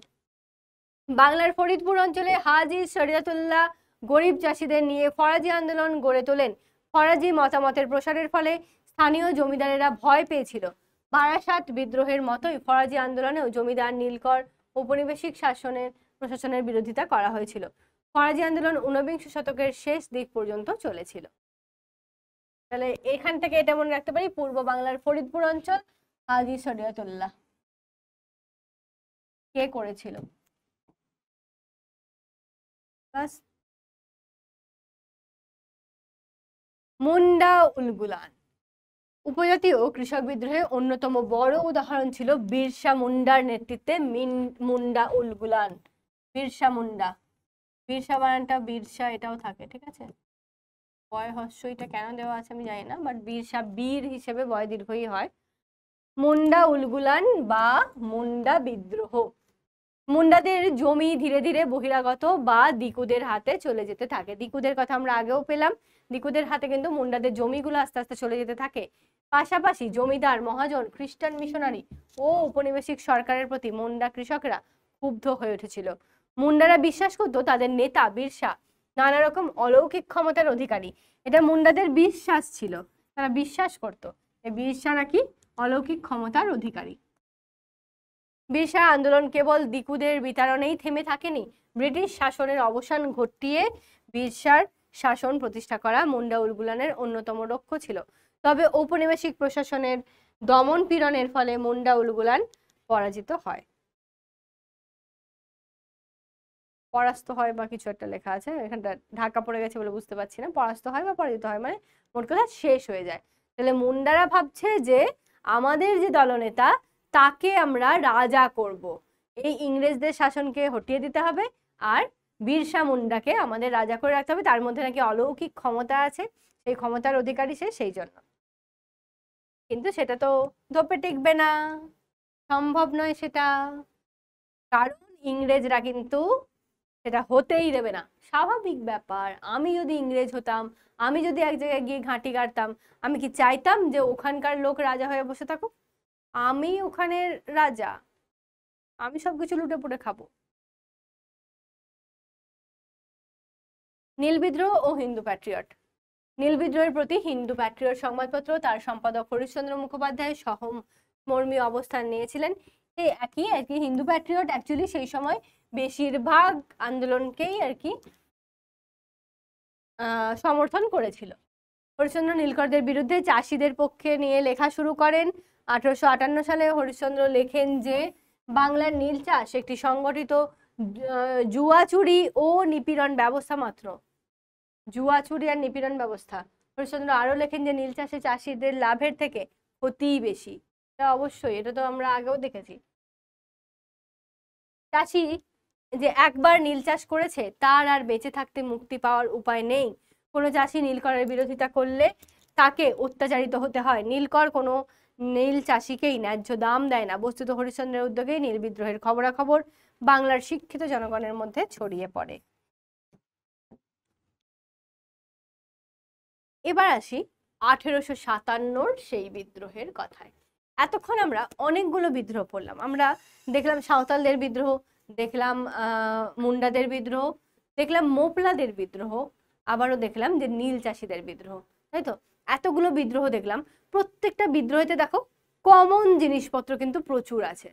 বাংলার ফরিদপুর অঞ্চলে হাজী শরিয়তুল্লাহ গরিব চাষিদের নিয়ে ফরাজি আন্দোলন গড়ে তোলেন। ফরাজি মতামতের প্রসারের ফলে স্থানীয় জমিদারেরা ভয় পেয়েছিল। বারাসাত বিদ্রোহের মতোই ফরাজি আন্দোলনেও জমিদার, নীলকর, ঔপনিবেশিক প্রশাসনের বিরোধিতা করা হয়েছিল। ফরাজি আন্দোলন ঊনবিংশ শতকের শেষ দিক পর্যন্ত চলেছিল। তাহলে এখান থেকে এটা মনে রাখতে পারি, পূর্ব বাংলার ফরিদপুর অঞ্চল হাজী শরিয়তুল্লাহ কে করেছিল। বাস। মুন্ডা উলগুলান উপজাতি ও কৃষক বিদ্রোহের অন্যতম বড় উদাহরণ ছিল বিরসা মুন্ডার নেতৃত্বে মুন্ডা উলগুলান। বিরসা মুন্ডা, বিরসা বানানটা বিরসা এটাও থাকে, ঠিক আছে, বয় হস্যইটা কেন দেওয়া আছে আমি জানি না, বাট বিরসা বীর হিসেবে বয় দীর্ঘই হয়। মুন্ডা উলগুলান বা মুন্ডা বিদ্রোহ। মুন্ডাদের জমি ধীরে ধীরে বহিরাগত বা দিকুদের হাতে চলে যেতে থাকে। দিকুদের কথা আমরা আগেও পেলাম, দিকুদের হাতে কিন্তু মুন্ডাদের জমিগুলো আস্তে আস্তে চলে যেতে থাকে। পাশাপাশি জমিদার, মহাজন, খ্রিস্টান মিশনারি ও উপনিবেশিক সরকারের প্রতি মুন্ডা কৃষকরা ক্ষুব্ধ হয়ে উঠেছিল। মুন্ডারা বিশ্বাস করতো তাদের নেতা বিরসা নানা রকম অলৌকিক ক্ষমতার অধিকারী। এটা মুন্ডাদের বিশ্বাস ছিল, তারা বিশ্বাস করতো বিরসা নাকি অলৌকিক ক্ষমতার অধিকারী। বিরসা আন্দোলন কেবল দিকুদের বিতাড়নেই থেমে থাকেনি, ব্রিটিশ শাসনের অবসান ঘটিয়ে বিরসার শাসন প্রতিষ্ঠা করা মুন্ডা উলগুলানের অন্যতম লক্ষ্য ছিল। তবে ঔপনিবেশিক প্রশাসনের দমন পীড়নের ফলে মুন্ডা উলগুলান পরাজিত হয়, পরাস্ত হয় বা কিছু একটা লেখা আছে, এখানটা ঢাকা পড়ে গেছে বলে বুঝতে পারছি না। পরাস্ত হয় বা পরাজিত হয় মানে মোট কথা শেষ হয়ে যায়। তাহলে মুন্ডারা ভাবছে যে আমাদের যে দলনেতা তাকে আমরা রাজা করব, এই ইংরেজদের শাসনকে হটিয়ে দিতে হবে, আর বিরসা মুন্ডাকে আমাদের রাজা করে রাখতে হবে, তার মধ্যে নাকি অলৌকিক ক্ষমতা আছে, সেই ক্ষমতার অধিকারী সে, সেই জন্য। কিন্তু সেটা তো ধোপে টিকবে না, সম্ভব নয় সেটা, কারণ ইংরেজরা কিন্তু সেটা হতেই দেবে না। স্বাভাবিক ব্যাপার, আমি যদি ইংরেজ হতাম, আমি যদি এক জায়গায় গিয়ে ঘাঁটি গাড়তাম, আমি কি চাইতাম যে ওখানকার লোক রাজা হয়ে বসে থাকুক? আমি ওখানের রাজা, আমি সবকিছু লুটে পুটে খাবো। নীল বিদ্রোহ ও হিন্দু প্যাট্রিয়ট। নীল বিদ্রোহের প্রতি হিন্দু প্যাট্রিয়ট সংবাদপত্র তার সম্পাদক হরিশ্চন্দ্র মুখোপাধ্যায় সহমর্মী অবস্থান নিয়েছিলেন। এই একই আর কি, হিন্দু প্যাট্রিয়ট অ্যাকচুয়ালি সেই সময় বেশিরভাগ আন্দোলনকেই আর কি সমর্থন করেছিল। হরিশ্চন্দ্র নীলকরদের বিরুদ্ধে চাষিদের পক্ষে নিয়ে লেখা শুরু করেন। 1858 সালে হরিশ্চন্দ্র লেখেন যে বাংলার নীল চাষ একটি সংগঠিত জুয়াচুরি ও নিপীড়ন ব্যবস্থা মাত্র। জুয়াচুরি আর নিপীড়ন ব্যবস্থা। হরিশ্চন্দ্র আরো লেখেন যে নীল চাষে চাষিদের লাভের থেকে ক্ষতিই বেশি। এটা অবশ্যই, এটা তো আমরা আগেও দেখেছি। চাষি যে একবার নীল চাষ করেছে তার আর বেঁচে থাকতে মুক্তি পাওয়ার উপায় নেই। কোনো চাষি নীলকরের বিরোধিতা করলে তাকে অত্যাচারিত হতে হয়। নীলকর কোনো নীল চাষিকেই ন্যায্য দাম দেয় না। বস্তুত হরিশ্চন্দ্রের উদ্যোগেই নীল বিদ্রোহের খবরাখবর বাংলার শিক্ষিত জনগণের মধ্যে ছড়িয়ে পড়ে। এবার আসি 1857 সেই বিদ্রোহের কথায়। এতক্ষণ আমরা অনেকগুলো বিদ্রোহ পড়লাম। আমরা দেখলাম সাঁওতালদের বিদ্রোহ, দেখলাম মুন্ডাদের বিদ্রোহ, দেখলাম মোপলাদের বিদ্রোহ, আবারও দেখলাম যে নীল চাষিদের বিদ্রোহ, তাই তো? এতগুলো বিদ্রোহ দেখলাম, প্রত্যেকটা বিদ্রোহেতে দেখো কমন জিনিসপত্র কিন্তু প্রচুর আছে,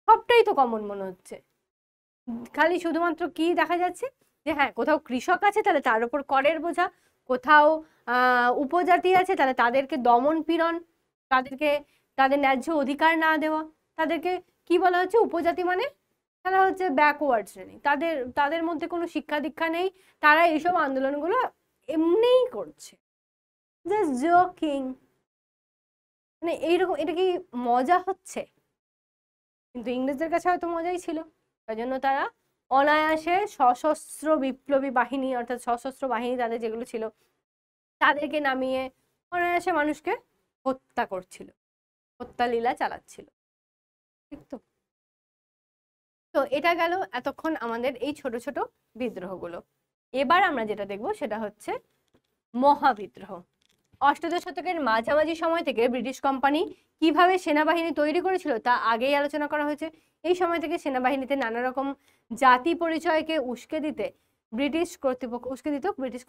সবটাই তো কমন মনে হচ্ছে। খালি শুধুমাত্র কি দেখা যাচ্ছে যে হ্যাঁ কোথাও কৃষক আছে তাহলে তার উপর করের বোঝা, কোথাও উপজাতি আছে তাহলে তাদেরকে দমন পীড়ন, তাদেরকে তাদের ন্যায্য অধিকার না দেওয়া, তাদেরকে কি বলা হচ্ছে উপজাতি মানে তারা হচ্ছে ব্যাকওয়ার্ড শ্রেণী, তাদের মধ্যে কোনো শিক্ষা দীক্ষা নেই, তারা এইসব আন্দোলনগুলো এমনিই করছে, জাস্ট জোকিং, মানে এইরকম। এটা কি মজা হচ্ছে? কিন্তু ইংরেজদের কাছে হয়তো মজাই ছিল, তাই জন্য তারা অনায়াসে সশস্ত্র বিপ্লবী বাহিনী অর্থাৎ সশস্ত্র বাহিনী তাদের যেগুলো ছিল তাদেরকে নামিয়ে অনায়াসে মানুষকে হত্যা করছিল, হত্যা লীলা চালাচ্ছিল, ঠিক তো? তো এটা গেল এতক্ষণ আমাদের এই ছোট ছোট বিদ্রোহগুলো। এবার আমরা যেটা দেখব সেটা হচ্ছে মহাবিদ্রোহ। অষ্টাদশ শতকের মাঝামাঝি সময় থেকে ব্রিটিশ কোম্পানি কিভাবে সেনাবাহিনী তৈরি করেছিল তা আগেই আলোচনা করা হয়েছে। এই সময় থেকে সেনাবাহিনীতে নানা রকম জাতি পরিচয়কে উস্কে দিত ব্রিটিশ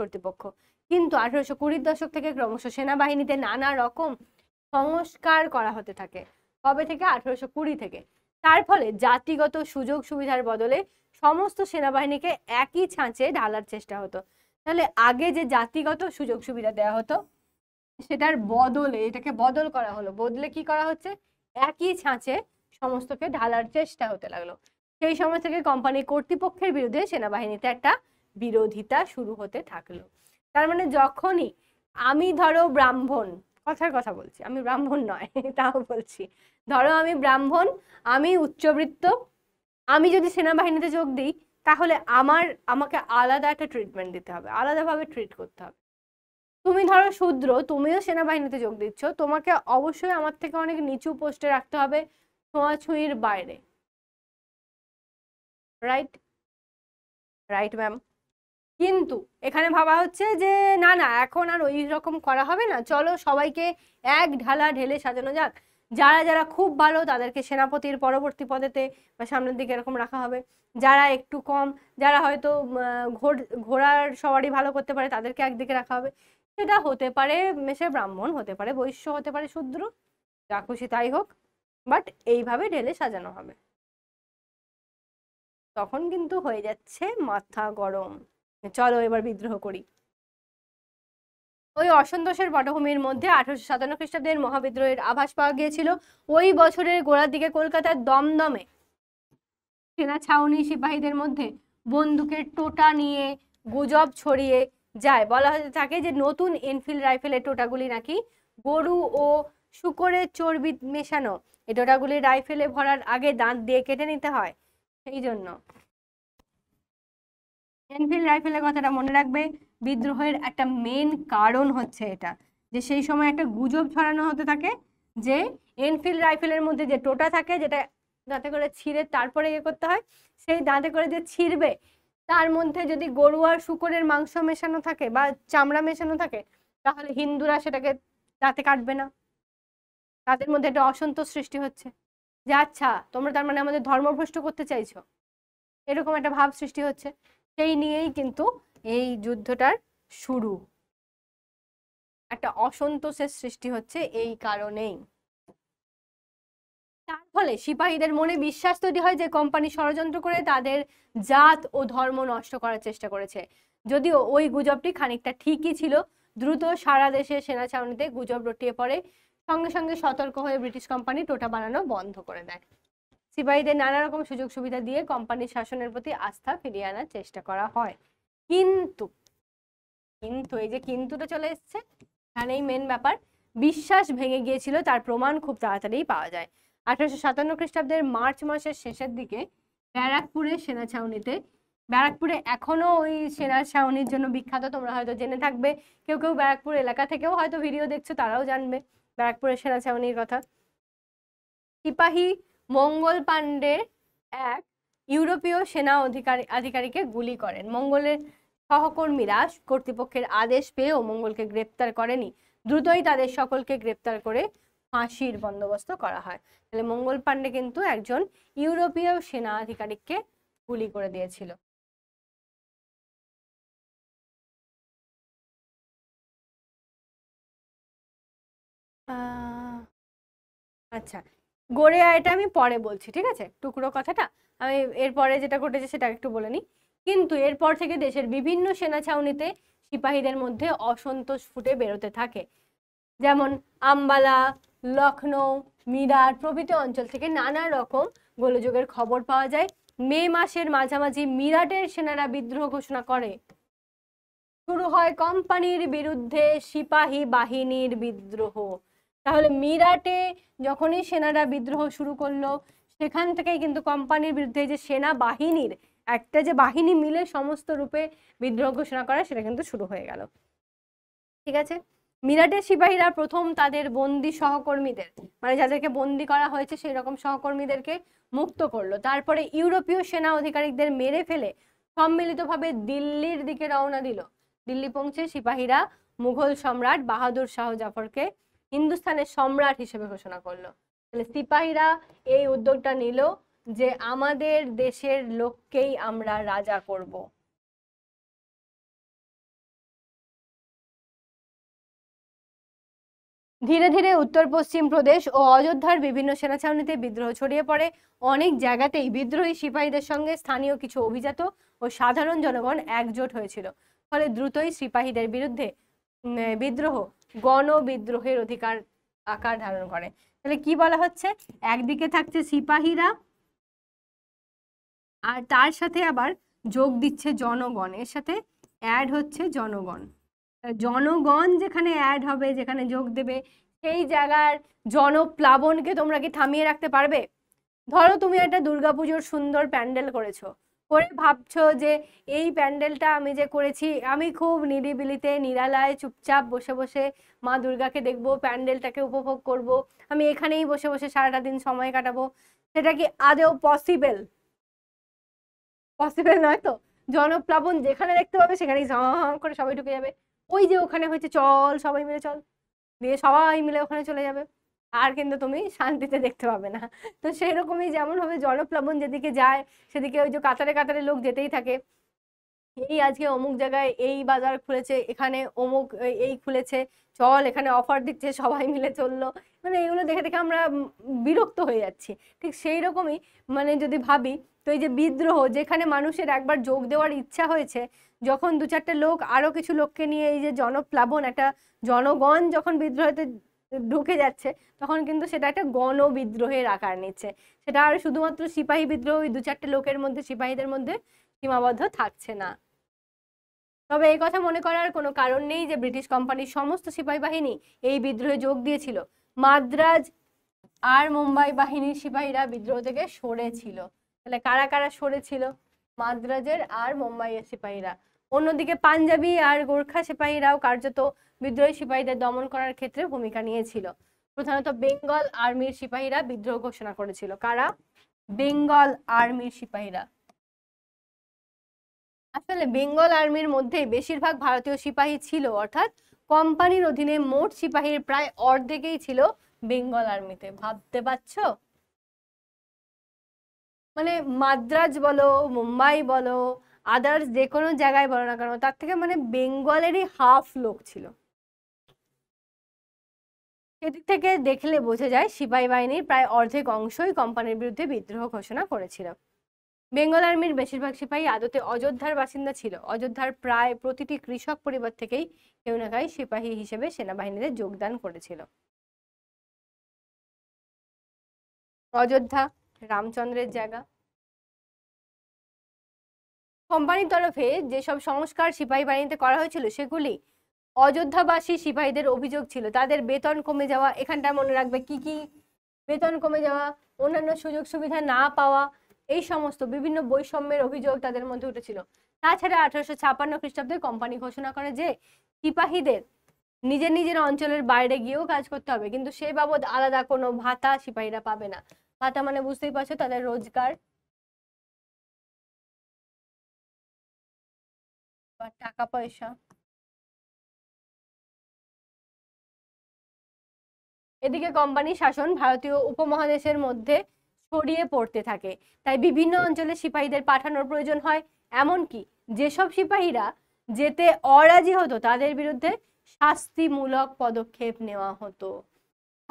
কর্তৃপক্ষ। কিন্তু 1820-র দশক থেকে ক্রমশ সেনাবাহিনীতে নানা রকম সংস্কার করা হতে থাকে। কবে থেকে? 1820 থেকে। তার ফলে জাতিগত সুযোগ সুবিধার বদলে সমস্ত সেনাবাহিনীকে একই ছাঁচে ঢালার চেষ্টা হতো। তাহলে আগে যে জাতিগত সুযোগ সুবিধা দেওয়া হতো সেটার বদলে এটাকে বদল করা হলো, বদলে কি করা হচ্ছে? একই ছাঁচে সমস্তকে ঢালার চেষ্টা হতে লাগলো। সেই সময় থেকে কোম্পানি কর্তৃপক্ষের বিরুদ্ধে সেনাবাহিনীতে একটা বিরোধিতা শুরু হতে থাকলো। তার মানে যখনই আমি ধরো ব্রাহ্মণ, কথার কথা বলছি, আমি ব্রাহ্মণ নয় তাও বলছি, ধরো আমি ব্রাহ্মণ, আমি উচ্চবিত্ত, আমি যদি সেনাবাহিনীতে যোগ দিই তাহলে আমাকে আলাদা একটা ট্রিটমেন্ট দিতে হবে, আলাদাভাবে ট্রিট করতে হবে। তুমি ধরো শূদ্র, তুমিও সেনাবাহিনীতে যোগ দিচ্ছ, তোমাকে অবশ্যই আমার থেকে অনেক নিচু পোস্টে রাখতে হবে, ছোঁয়াছুঁয়ির বাইরে। রাইট? Right ma'am. কিন্তু এখানে ভাবা হচ্ছে যে না না, এখন আর ওই রকম করা হবে না, চলো সবাইকে এক ঢালা ঢেলে সাজানো যাক। যারা যারা খুব ভালো তাদেরকে সেনাপতির পরবর্তী পদেতে বা সামনের দিকে এরকম রাখা হবে, যারা একটু কম, যারা হয়তো ঘোড়ার সওয়ারি ভালো করতে পারে তাদেরকে একদিকে রাখা হবে। সেটা হতে পারে মেষে ব্রাহ্মণ, হতে পারে বৈশ্য, হতে পারে শূদ্র, যা খুশি তাই হোক, বাট এইভাবে ঢেলে সাজানো হবে। তখন কিন্তু হয়ে যাচ্ছে মাথা গরম। চলো এবার বিদ্রোহ করি। ওই অসন্তোষের পটভূমির মধ্যে 1857 খ্রিস্টাব্দের মহাবিদ্রোহের আভাস পাওয়া গিয়েছিল। ওই বছরের গোড়ার দিকে কলকাতার দমদমে সেনা ছাউনি সিপাহীদের মধ্যে বন্দুকের টোটা নিয়ে গুজব ছড়িয়ে যায়। বলা হতে থাকে যে নতুন এনফিল্ড রাইফেলের টোটাগুলি নাকি গরু ও শূকরের চর্বি মেশানো। এই টোটাগুলি রাইফেলে ভরার আগে দাঁত দিয়ে কেটে নিতে হয়। সেই জন্য এনফিল্ড রাইফেলের কথাটা মনে রাখবে। বিদ্রোহের একটা মেন কারণ হচ্ছে এটা, যে সেই সময় একটা গুজব ছড়ানো হতে থাকে যে এনফিল্ড রাইফেলের মধ্যে যে টোটা থাকে, যেটা দাঁতে করে ছিঁড়ে তারপরে ইয়ে করতে হয়, সেই দাঁতে করে যে ছিঁড়বে তার মধ্যে যদি গরু আর শূকরের মাংস মেশানো থাকে বা চামড়া মেশানো থাকে, তাহলে হিন্দুরা সেটাকে দাঁতে কাটবে না। তাদের মধ্যে একটা অসন্তোষ সৃষ্টি হচ্ছে যে আচ্ছা তোমরা তার মানে আমাদের ধর্মভ্রষ্ট করতে চাইছো, এরকম একটা ভাব সৃষ্টি হচ্ছে। সেই নিয়েই কিন্তু এই যুদ্ধটার শুরু, একটা অসন্তোষের সৃষ্টি হচ্ছে এই কারণেই। তার ফলে সিপাহীদের মনে বিশ্বাস তৈরি হয় যে কোম্পানি ষড়যন্ত্র করে তাদের জাত ও ধর্ম নষ্ট করার চেষ্টা করেছে। যদিও ওই গুজবটি খানিকটা ঠিকই ছিল। দ্রুত সারা দেশে সেনা ছাউনিতে গুজব রটিয়ে পড়ে। সঙ্গে সঙ্গে সতর্ক হয়ে ব্রিটিশ কোম্পানি টোটা বানানো বন্ধ করে দেয়। সিপাহীদের নানা রকম সুযোগ সুবিধা দিয়ে কোম্পানির শাসনের প্রতি আস্থা ফিরিয়ে আনার চেষ্টা করা হয়। কিন্তু কিন্তু এই যে কিন্তুটা চলে এসছে, এখানেই মেন ব্যাপার। বিশ্বাস ভেঙে গিয়েছিল তার প্রমাণ খুব তাড়াতাড়ি পাওয়া যায়। 1857 খ্রিস্টাব্দের মার্চ মাসের শেষের দিকে ব্যারাকপুরের সেনা ছাউনিতে, ব্যারাকপুরে এখনো ওই সেনা ছাউনির জন্য বিখ্যাত, তোমরা হয়তো জেনে থাকবে, কেউ কেউ ব্যারাকপুর এলাকা থেকেও হয়তো ভিডিও দেখছো, তারাও জানবে ব্যারাকপুরের সেনা ছাউনির কথা। সিপাহী মঙ্গল পাণ্ডে এক ইউরোপীয় সেনা আধিকারিককে গুলি করেন। মঙ্গলের সহকর্মীরা কর্তৃপক্ষের আদেশ পেয়েও মঙ্গলকে গ্রেপ্তার করেনি। দ্রুতই তাদের সকলকে গ্রেপ্তার করে ফাঁসির বন্দোবস্ত করা হয়। তাহলে মঙ্গল পাণ্ডে কিন্তু একজন ইউরোপীয় সেনা আধিকারিককে গুলি করে দিয়েছিল। আচ্ছা, গড়িয়া এটা আমি পরে বলছি, ঠিক আছে, টুকরো কথাটা আমি এরপরে যেটা ঘটেছে সেটা একটু বলে নিই। কিন্তু এরপর থেকে দেশের বিভিন্ন সেনা ছাউনিতে সিপাহীদের মধ্যে অসন্তোষ ফুটে বেরোতে থাকে। যেমন আম্বালা, লখনৌ, মিরাট প্রভৃতি অঞ্চল থেকে নানা রকম গোলযোগের খবর পাওয়া যায়। মে মাসের মাঝামাঝি মিরাটের সেনারা বিদ্রোহ ঘোষণা করে। শুরু হয় কোম্পানির বিরুদ্ধে সিপাহী বাহিনীর বিদ্রোহ। তাহলে মিরাটে যখনই সেনারা বিদ্রোহ শুরু করলো, সেখান থেকেই কিন্তু কোম্পানির বিরুদ্ধে যে সেনা বাহিনীর একটা যে বাহিনী মিলে সমস্ত রূপে বিদ্রোহ ঘোষণা করা, সেটা কিন্তু শুরু হয়ে গেল। ঠিক আছে, মিরাটের সিপাহীরা প্রথম তাদের বন্দি সহকর্মীদের, মানে যাদেরকে বন্দি করা হয়েছে সেই রকম সহকর্মীদেরকে মুক্ত করলো। তারপরে ইউরোপীয় সেনা আধিকারিকদের মেরে ফেলে সম্মিলিতভাবে দিল্লির দিকে রওনা দিল। দিল্লি পৌঁছে সিপাহীরা মুঘল সম্রাট বাহাদুর শাহ জাফরকে হিন্দুস্তানের সম্রাট হিসেবে ঘোষণা করলো। তাহলে সিপাহীরা এই উদ্যোগটা নিল যে আমাদের দেশের লোককেই আমরা রাজা করব। ধীরে ধীরে উত্তর পশ্চিম প্রদেশ ও অযোধ্যার বিভিন্ন সেনাছাউনিতে বিদ্রোহ ছড়িয়ে পড়ে। অনেক জায়গাতেই বিদ্রোহী সিপাহীদের সঙ্গে স্থানীয় কিছু অভিজাত ও সাধারণ জনগণ একজোট হয়েছিল। ফলে দ্রুতই সিপাহীদের বিরুদ্ধে বিদ্রোহ গণবিদ্রোহের আকার ধারণ করে। তাহলে কি বলা হচ্ছে, একদিকে থাকছে সিপাহীরা আর তার সাথে আবার যোগ দিচ্ছে জনগণ, এর সাথে অ্যাড হচ্ছে জনগণ। জনগণ যেখানে অ্যাড হবে, যেখানে যোগ দেবে, সেই জায়গার জনপ্লাবনকে তোমরা কি থামিয়ে রাখতে পারবে? ধরো তুমি একটা দুর্গাপুজোর সুন্দর প্যান্ডেল করেছো, করে ভাবছো যে এই প্যান্ডেলটা আমি যে করেছি, আমি খুব নিরিবিলিতে নিরালায় চুপচাপ বসে বসে মা দুর্গাকে দেখবো, প্যান্ডেলটাকে উপভোগ করব, আমি এখানেই বসে বসে সারাটা দিন সময় কাটাবো, সেটা কি আদৌ পসিবল? পসিবল নয় তো। জনপ্লাবন যেখানে দেখতে পাবে সেখানেই ঝাঁ করে সবাই ঢুকে যাবে। ওই যে ওখানে হয়েছে, চল সবাই মিলে চল, দিয়ে সবাই মিলে ওখানে চলে যাবে, আর কিন্তু তুমি শান্তিতে দেখতে পাবে না। তো সেই রকমই যেমন হবে, জনপ্লাবন যেদিকে যায় সেদিকে ওই যে কাতারে কাতারে লোক যেতেই থাকে। এই আজকে অমুক জায়গায় এই বাজার খুলেছে, এখানে অমুক এই খুলেছে, চল এখানে অফার দিচ্ছে, সবাই মিলে চললো। মানে এগুলো দেখে দেখে আমরা বিরক্ত হয়ে যাচ্ছি। ঠিক সেই রকমই মানে যদি ভাবি, তো এই যে বিদ্রোহ, যেখানে মানুষের একবার যোগ দেওয়ার ইচ্ছা হয়েছে, যখন দু চারটে লোক আরো কিছু লোককে নিয়ে এই যে জনপ্লাবন, একটা জনগণ যখন বিদ্রোহতে ঢুকে যাচ্ছে, তখন কিন্তু সেটা একটা গণবিদ্রোহের আকার নিচ্ছে। সেটা আর শুধুমাত্র সিপাহী বিদ্রোহ, ওই দু চারটে লোকের মধ্যে, সিপাহীদের মধ্যে সীমাবদ্ধ থাকছে না। তবে এই কথা মনে করার কোনো কারণ নেই যে ব্রিটিশ কোম্পানির সমস্ত সিপাহী বাহিনী এই বিদ্রোহে যোগ দিয়েছিল। মাদ্রাজ আর মুম্বাই বাহিনীর সিপাহীরা বিদ্রোহ থেকে সরেছিল। তাহলে কারা কারা সরেছিল? মাদ্রাজের আর মুম্বাইয়ের সিপাহীরা। অন্যদিকে পাঞ্জাবি আর গোর্খা সিপাহীরাও কার্যত বিদ্রোহী সিপাহীদের দমন করার ক্ষেত্রে ভূমিকা নিয়েছিল। প্রধানত বেঙ্গল আর্মির সিপাহীরা বিদ্রোহ ঘোষণা করেছিল। কারা? বেঙ্গল আর্মির সিপাহীরা। আসলে বেঙ্গল আর্মির মধ্যে বেশিরভাগ ভারতীয় সিপাহী ছিল, অর্থাৎ কোম্পানির অধীনে মোট সিপাহীর প্রায় অর্ধেকই ছিল বেঙ্গল আর্মিতে। ভাবতে পারছো? মানে মাদ্রাজ বলো, মুম্বাই বলো, আদার্স যে কোনো জায়গায় বলো না কেন, তার থেকে মানে বেঙ্গলেরই হাফ লোক ছিল। সেদিক থেকে দেখলে বোঝা যায় সিপাহী বাহিনীর প্রায় অর্ধেক অংশই কোম্পানির বিরুদ্ধে বিদ্রোহ ঘোষণা করেছিল। বেঙ্গল আর্মির বেশিরভাগ সিপাহী আদতে অযোধ্যার বাসিন্দা ছিল। অযোধ্যার প্রায় প্রতিটি কৃষক পরিবার থেকেই কেউ না কেউ সিপাহী হিসেবে সেনাবাহিনীতে যোগদান করেছিল। অযোধ্যা রামচন্দ্রের জায়গা। কোম্পানির তরফে যেসব সংস্কার সিপাহী বাহিনীতে করা হয়েছিল সেগুলি অযোধ্যাবাসী সিপাহীদের অভিযোগ ছিল। তাদের বেতন কমে যাওয়া, এখানটা মনে রাখবে কি কি, বেতন কমে যাওয়া, অন্যান্য সুযোগ সুবিধা না পাওয়া, এই সমস্ত বিভিন্ন বৈষম্যের অভিযোগ তাদের মধ্যে উঠেছিল। তাছাড়া 1856 খ্রিস্টাব্দে কোম্পানি ঘোষণা করে যে সিপাহীদের নিজের নিজের অঞ্চলের বাইরে গিয়েও কাজ করতে হবে, কিন্তু সে বাবদ আলাদা কোনো ভাতা সিপাহীরা পাবে না। ভাতা মানে বুঝতেই পারছো, তাদের রোজগার বা টাকা পয়সা। এদিকে কোম্পানি শাসন ভারতীয় উপমহাদেশের মধ্যে ছড়িয়ে পড়তে থাকে, তাই বিভিন্ন অঞ্চলে সিপাহীদের পাঠানোর প্রয়োজন হয়। এমনকি যেসব সিপাহীরা যেতে অরাজি হতো তাদের বিরুদ্ধে শাস্তিমূলক পদক্ষেপ নেওয়া হতো।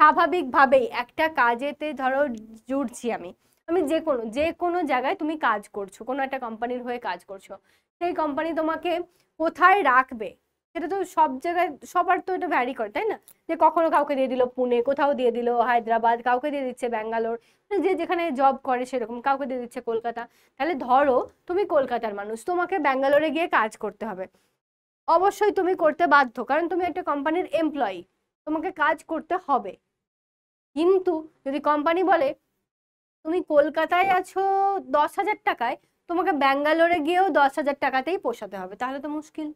স্বাভাবিকভাবেই একটা কাজেতে ধরো জুড়ছি আমি, যে কোনো জায়গায় তুমি কাজ করছো, কোনো একটা কোম্পানির হয়ে কাজ করছো, সেই কোম্পানি তোমাকে কোথায় রাখবে সেটা তো সব জায়গায় সবার তো এটা ভ্যারি করে, তাই না? যে কখনো কাউকে দিয়ে দিল পুনে, কোথাও দিয়ে দিল হায়দ্রাবাদ, কাউকে দিয়ে দিচ্ছে ব্যাঙ্গালোর, যে যেখানে জব করে সেরকম, কাউকে দিয়ে দিচ্ছে কলকাতা। তাহলে ধরো তুমি কলকাতার মানুষ, তোমাকে ব্যাঙ্গালোরে গিয়ে কাজ করতে হবে। অবশ্যই তুমি করতে বাধ্য, কারণ তুমি একটা কোম্পানির এমপ্লয়ি, তোমাকে কাজ করতে হবে। কিন্তু যদি কোম্পানি বলে তুমি কলকাতায় আছো 10,000 টাকায়, তোমাকে ব্যাঙ্গালোরে গিয়েও 10,000 টাকাতেই পোষাতে হবে, তাহলে তো মুশকিল।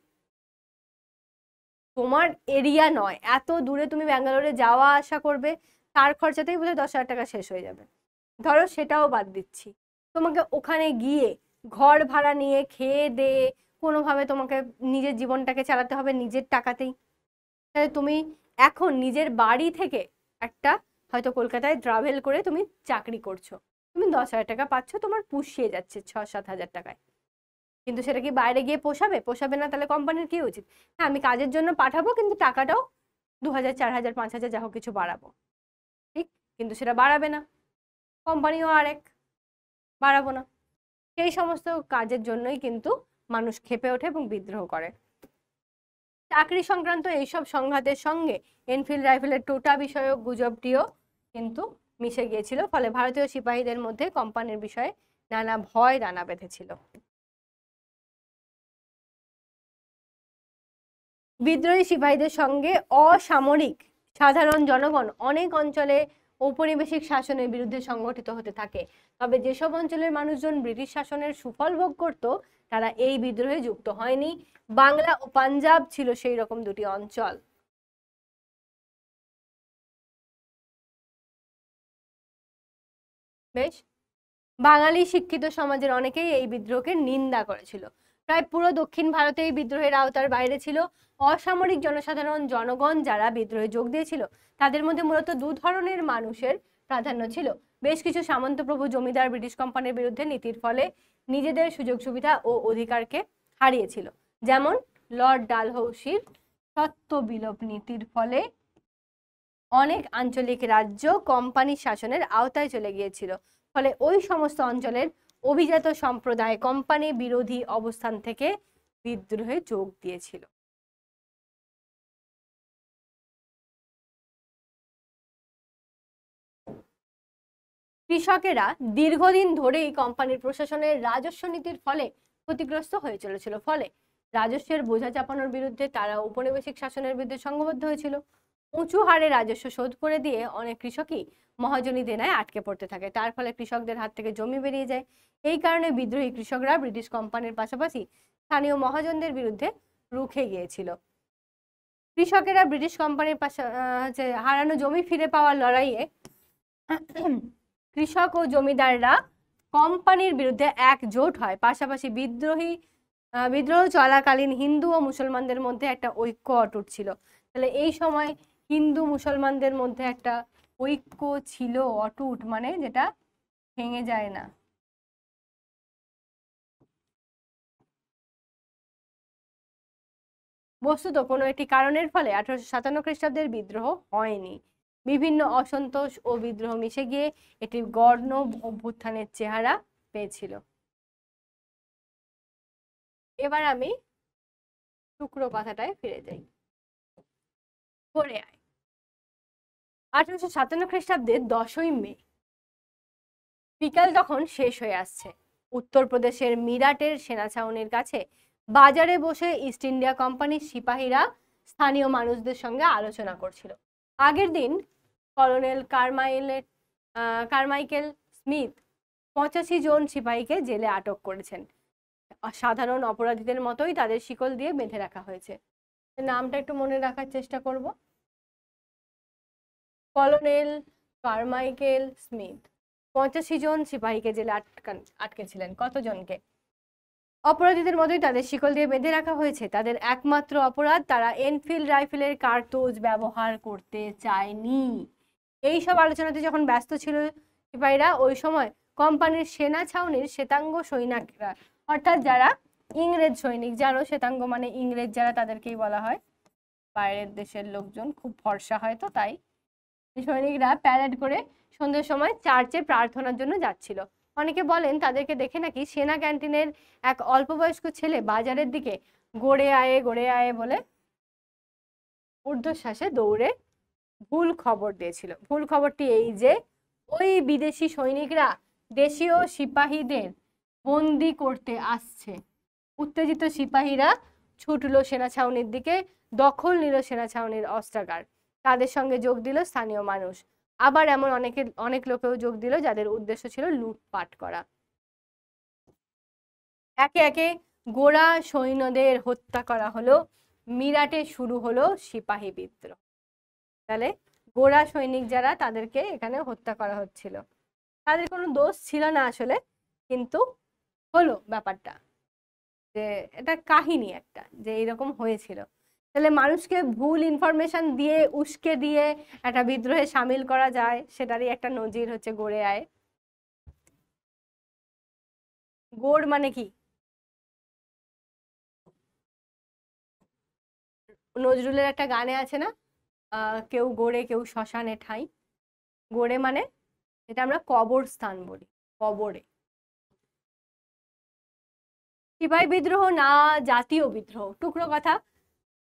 তোমার এরিয়া নয়, এত দূরে তুমি ব্যাঙ্গালোরে যাওয়া আসা করবে, তার খরচাতেই বোধহয় 10,000 টাকা শেষ হয়ে যাবে। ধরো সেটাও বাদ দিচ্ছি, তোমাকে ওখানে গিয়ে ঘর ভাড়া নিয়ে খেয়ে দিয়ে কোনোভাবে তোমাকে নিজের জীবনটাকে চালাতে হবে নিজের টাকাতেই। তাহলে তুমি এখন নিজের বাড়ি থেকে একটা হয়তো কলকাতায় ট্রাভেল করে তুমি চাকরি করছো, তুমি 10,000 টাকা পাচ্ছ, তোমার পুষিয়ে যাচ্ছে 6-7 হাজার টাকায়। কিন্তু সেটা কি বাইরে গিয়ে পোষাবে? পোষাবে না। তাহলে কোম্পানির কি উচিত? হ্যাঁ, আমি কাজের জন্য পাঠাবো, কিন্তু টাকাটাও 2000, 4000, 5000 যা হোক কিছু বাড়াবো, ঠিক, কিন্তু সেটা বাড়াবে না, কোম্পানিও আরেক বাড়াবো না। সেই সমস্ত কাজের জন্যই কিন্তু মানুষ ক্ষেপে ওঠে এবং বিদ্রোহ করে। চাকরি সংক্রান্ত এইসব সংঘাতের সঙ্গে এনফিল্ড রাইফেলের টোটা বিষয়ক গুজবটিও কিন্তু মিশে গিয়েছিল, ফলে ভারতীয় সিপাহীদের মধ্যে কোম্পানির বিষয়ে নানা ভয় দানা বেঁধেছিল। বিদ্রোহী সিপাহীদের সঙ্গে অসামরিক সাধারণ জনগণ অনেক অঞ্চলে ঔপনিবেশিক শাসনের বিরুদ্ধে সংগঠিত হতে থাকে। তবে যেসব অঞ্চলের মানুষজন ব্রিটিশ শাসনের সুফল ভোগ করত তারা এই বিদ্রোহে যুক্ত হয়নি। বাংলা ও পাঞ্জাব ছিল সেই রকম দুটি অঞ্চল। বেশ, বাঙালি শিক্ষিত সমাজের অনেকেই এই বিদ্রোহকে নিন্দা করেছিল। প্রায় পুরো দক্ষিণ ভারতে এই বিদ্রোহের আওতার বাইরে ছিল। অসামরিক জনসাধারণ জনগণ যারা বিদ্রোহে যোগ দিয়েছিল তাদের মধ্যে মূলত দু ধরনের মানুষের প্রাধান্য ছিল। বেশ কিছু সামন্তপ্রভু জমিদার ব্রিটিশ কোম্পানির বিরুদ্ধে নীতির ফলে নিজেদের সুযোগ সুবিধা ও অধিকারকে হারিয়েছিল, যেমন লর্ড ডালহৌসির সত্ত্ব বিলোপ নীতির ফলে অনেক আঞ্চলিক রাজ্য কোম্পানির শাসনের আওতায় চলে গিয়েছিল। ফলে ওই সমস্ত অঞ্চলের অভিজাত সম্প্রদায় কোম্পানি বিরোধী অবস্থান থেকে বিদ্রোহে যোগ দিয়েছিল। কৃষকেরা দীর্ঘদিন ধরেই কোম্পানির প্রশাসনের রাজস্ব নীতির ফলে ক্ষতিগ্রস্ত হয়ে চলেছিল। ফলে রাজস্বের বোঝা চাপানোর বিরুদ্ধে তারা ঔপনিবেশিক শাসনের বিরুদ্ধে সংঘবদ্ধ হয়েছিল। উঁচু হারে রাজস্ব শোধ করে দিয়ে অনেক কৃষকই মহাজনী দেনায় আটকে পড়তে থাকে। তার ফলে কৃষকদের হাত থেকে জমি বেরিয়ে যায়। এই কারণে বিদ্রোহী কৃষকরা ব্রিটিশ কোম্পানির পাশাপাশি স্থানীয় মহাজনদের বিরুদ্ধে রুখে গিয়েছিল। কৃষকেরা ব্রিটিশ কোম্পানির হারানো জমি ফিরে পাওয়ার লড়াইয়ে কৃষক ও জমিদাররা কোম্পানির বিরুদ্ধে একজোট হয়। পাশাপাশি বিদ্রোহ চলাকালীন হিন্দু ও মুসলমানদের মধ্যে একটা ঐক্য অটুট ছিল। তাহলে এই সময় হিন্দু মুসলমানদের মধ্যে একটা ঐক্য ছিল অটুট, মানে যেটা ভেঙে যায় না। বস্তুত কোনো একটি কারণের ফলে 1857 খ্রিস্টাব্দের বিদ্রোহ হয়নি। বিভিন্ন অসন্তোষ ও বিদ্রোহ মিশে গিয়ে এটি গণ অভ্যুত্থানের চেহারা পেয়েছিল। এবার আমি টুকরো কথাটায় ফিরে যাই। পড়ে আয় 1857 খ্রিস্টাব্দের 10ই মে বিকাল তখন শেষ হয়ে আসছে। উত্তরপ্রদেশের মিরাটের সেনা ছাউনির কাছে বাজারে বসে ইস্ট ইন্ডিয়া কোম্পানির সিপাহীরা স্থানীয় মানুষদের সঙ্গে আলোচনা করছিল। আগের দিন কলোনেল কারমাইকেল স্মিথ 85 জন সিপাহীকে জেলে আটক করেছেন। সাধারণ অপরাধীদের মতোই তাদের শিকল দিয়ে বেঁধে রাখা হয়েছে। নামটা একটু মনে রাখার চেষ্টা করব। কলোনেল কারমাইকেল স্মিথ 85 জন সিপাহীকে জেলে আটকেছিলেন। কতজনকে? অপরাধীদের মতোই তাদের শিকল দিয়ে বেঁধে রাখা হয়েছে। তাদের একমাত্র অপরাধ তারা এনফিল্ড রাইফেলের কার্তুজ ব্যবহার করতে চায়নি। এই সব আলোচনাতে যখন ব্যস্ত ছিল সিপাহীরা, ওই সময় কোম্পানির সেনা ছাউনির শ্বেতাঙ্গ সৈনিকরা, অর্থাৎ যারা ইংরেজ সৈনিক, জানো শ্বেতাঙ্গ মানে ইংরেজ যারা, তাদেরকেই বলা হয়। বাইরের দেশের লোকজন খুব ফর্সা হয়, তো তাই সৈনিকরা প্যারেড করে সন্ধ্যের সময় চার্চে প্রার্থনার জন্য যাচ্ছিল। অনেকে বলেন তাদেরকে দেখে নাকি সেনা ক্যান্টিনের এক অল্পবয়স্ক ছেলে বাজারের দিকে গড়ে আয়ে বলে ঊর্ধ্বশ্বাসে দৌড়ে ভুল খবর দিয়েছিল। ভুল খবরটি এই যে ওই বিদেশি সৈনিকরা দেশীয় সিপাহীদের বন্দি করতে আসছে। উত্তেজিত সিপাহীরা ছুটলো সেনা ছাউনির দিকে, দখল নিল সেনা ছাউনির অস্ত্রাগার। তাদের সঙ্গে যোগ দিল স্থানীয় মানুষ। আবার এমন অনেক লোকেও যোগ দিল যাদের উদ্দেশ্য ছিল লুটপাট করা। একে একে গোঁড়া সৈন্যদের হত্যা করা হলো। মিরাটে শুরু হলো সিপাহী বিদ্রোহ। তাহলে গোঁড়া সৈনিক যারা, তাদেরকে এখানে হত্যা করা হচ্ছিল। তাদের কোনো দোষ ছিল না আসলে, কিন্তু হলো ব্যাপারটা, যে এটা কাহিনী একটা, যে এরকম হয়েছিল। তাহলে মানুষকে ভুল ইনফরমেশন দিয়ে উস্কে দিয়ে একটা বিদ্রোহে সামিল করা যায়, সেটারই একটা নজির হচ্ছে গড়ে আয়। গোড় মানে কি? নজরুলের একটা গানে আছে না, কেউ গড়ে, কেউ শ্মশানে ঠাঁই। গড়ে মানে যেটা আমরা কবরস্থান বলি, কবরে। সিপাহী বিদ্রোহ না জাতীয় বিদ্রোহ, টুকরো কথা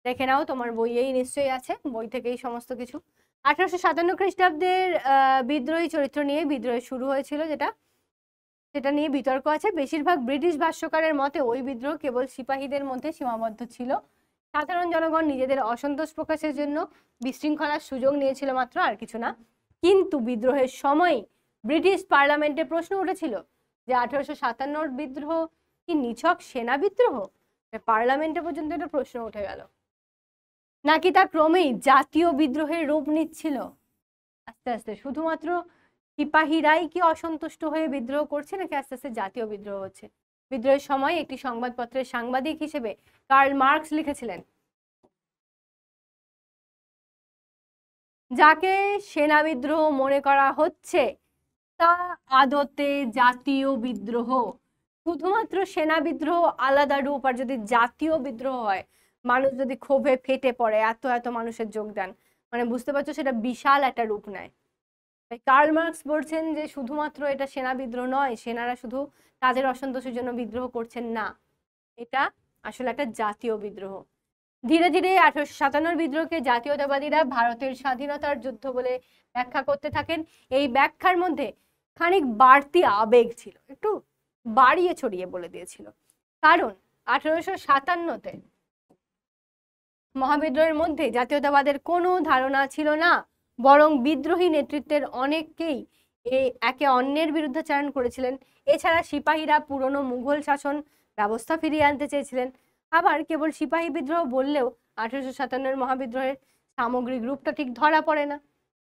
দেখে নাও, তোমার বইয়েই নিশ্চয়ই আছে, বই থেকেই সমস্ত কিছু। 1857 খ্রিস্টাব্দের বিদ্রোহী চরিত্র নিয়ে বিদ্রোহ শুরু হয়েছিল, সেটা নিয়ে বিতর্ক আছে। বেশিরভাগ ব্রিটিশ ভাষ্যকারের মতে ওই বিদ্রোহ কেবল সিপাহীদের মধ্যে সীমাবদ্ধ ছিল। সাধারণ জনগণ নিজেদের অসন্তোষ প্রকাশের জন্য বিশৃঙ্খলার সুযোগ নিয়েছিল মাত্র, আর কিছু না। কিন্তু বিদ্রোহের সময় ব্রিটিশ পার্লামেন্টে প্রশ্ন উঠেছিল যে 1857 বিদ্রোহ কি নিছক সেনা বিদ্রোহ? পার্লামেন্টে পর্যন্ত এটা প্রশ্ন উঠে গেল, নাকি তা ক্রমেই জাতীয় বিদ্রোহের রূপ নিচ্ছিল আস্তে আস্তে। শুধুমাত্র সিপাহীরাই কি অসন্তুষ্ট হয়ে বিদ্রোহ করছে, নাকি আস্তে আস্তে জাতীয় বিদ্রোহ হচ্ছে? বিদ্রোহের সময় একটি সংবাদপত্রের সাংবাদিক হিসেবে কার্ল মার্কস লিখেছিলেন, যাকে সেনা বিদ্রোহ মনে করা হচ্ছে তা আদতে জাতীয় বিদ্রোহ। শুধুমাত্র সেনা বিদ্রোহ আলাদা রূপ, আর যদি জাতীয় বিদ্রোহ হয়, মানুষ যদি ক্ষোভে ফেটে পড়ে, এত এত মানুষের যোগদান, মানে বুঝতে পারছো সেটা বিশাল একটা রূপ নেয়। কার্ল মার্কস বলছেন যে শুধুমাত্র এটা সেনা বিদ্রোহ নয়, সেনারা শুধু তাদের অসন্তোষের জন্য বিদ্রোহ করছেন না, এটা আসলে একটা জাতীয় বিদ্রোহ। ধীরে ধীরে 1857 বিদ্রোহকে জাতীয়তাবাদীরা ভারতের স্বাধীনতার যুদ্ধ বলে ব্যাখ্যা করতে থাকেন। এই ব্যাখ্যার মধ্যে খানিক বাড়তি আবেগ ছিল, একটু বাড়িয়ে ছড়িয়ে বলে দিয়েছিল। কারণ 1857-তে মহাবিদ্রোহের মধ্যে জাতীয়তাবাদের কোনো ধারণা ছিল না, বরং বিদ্রোহী নেতৃত্বের অনেকেই একে অন্যের বিরুদ্ধাচারণ করেছিলেন। এছাড়া সিপাহীরা পুরনো মুঘল শাসন ব্যবস্থা ফিরিয়ে আনতে চেয়েছিলেন। আবার কেবল সিপাহী বিদ্রোহ বললেও 1857-এর মহাবিদ্রোহের সামগ্রিক রূপটা ঠিক ধরা পড়ে না।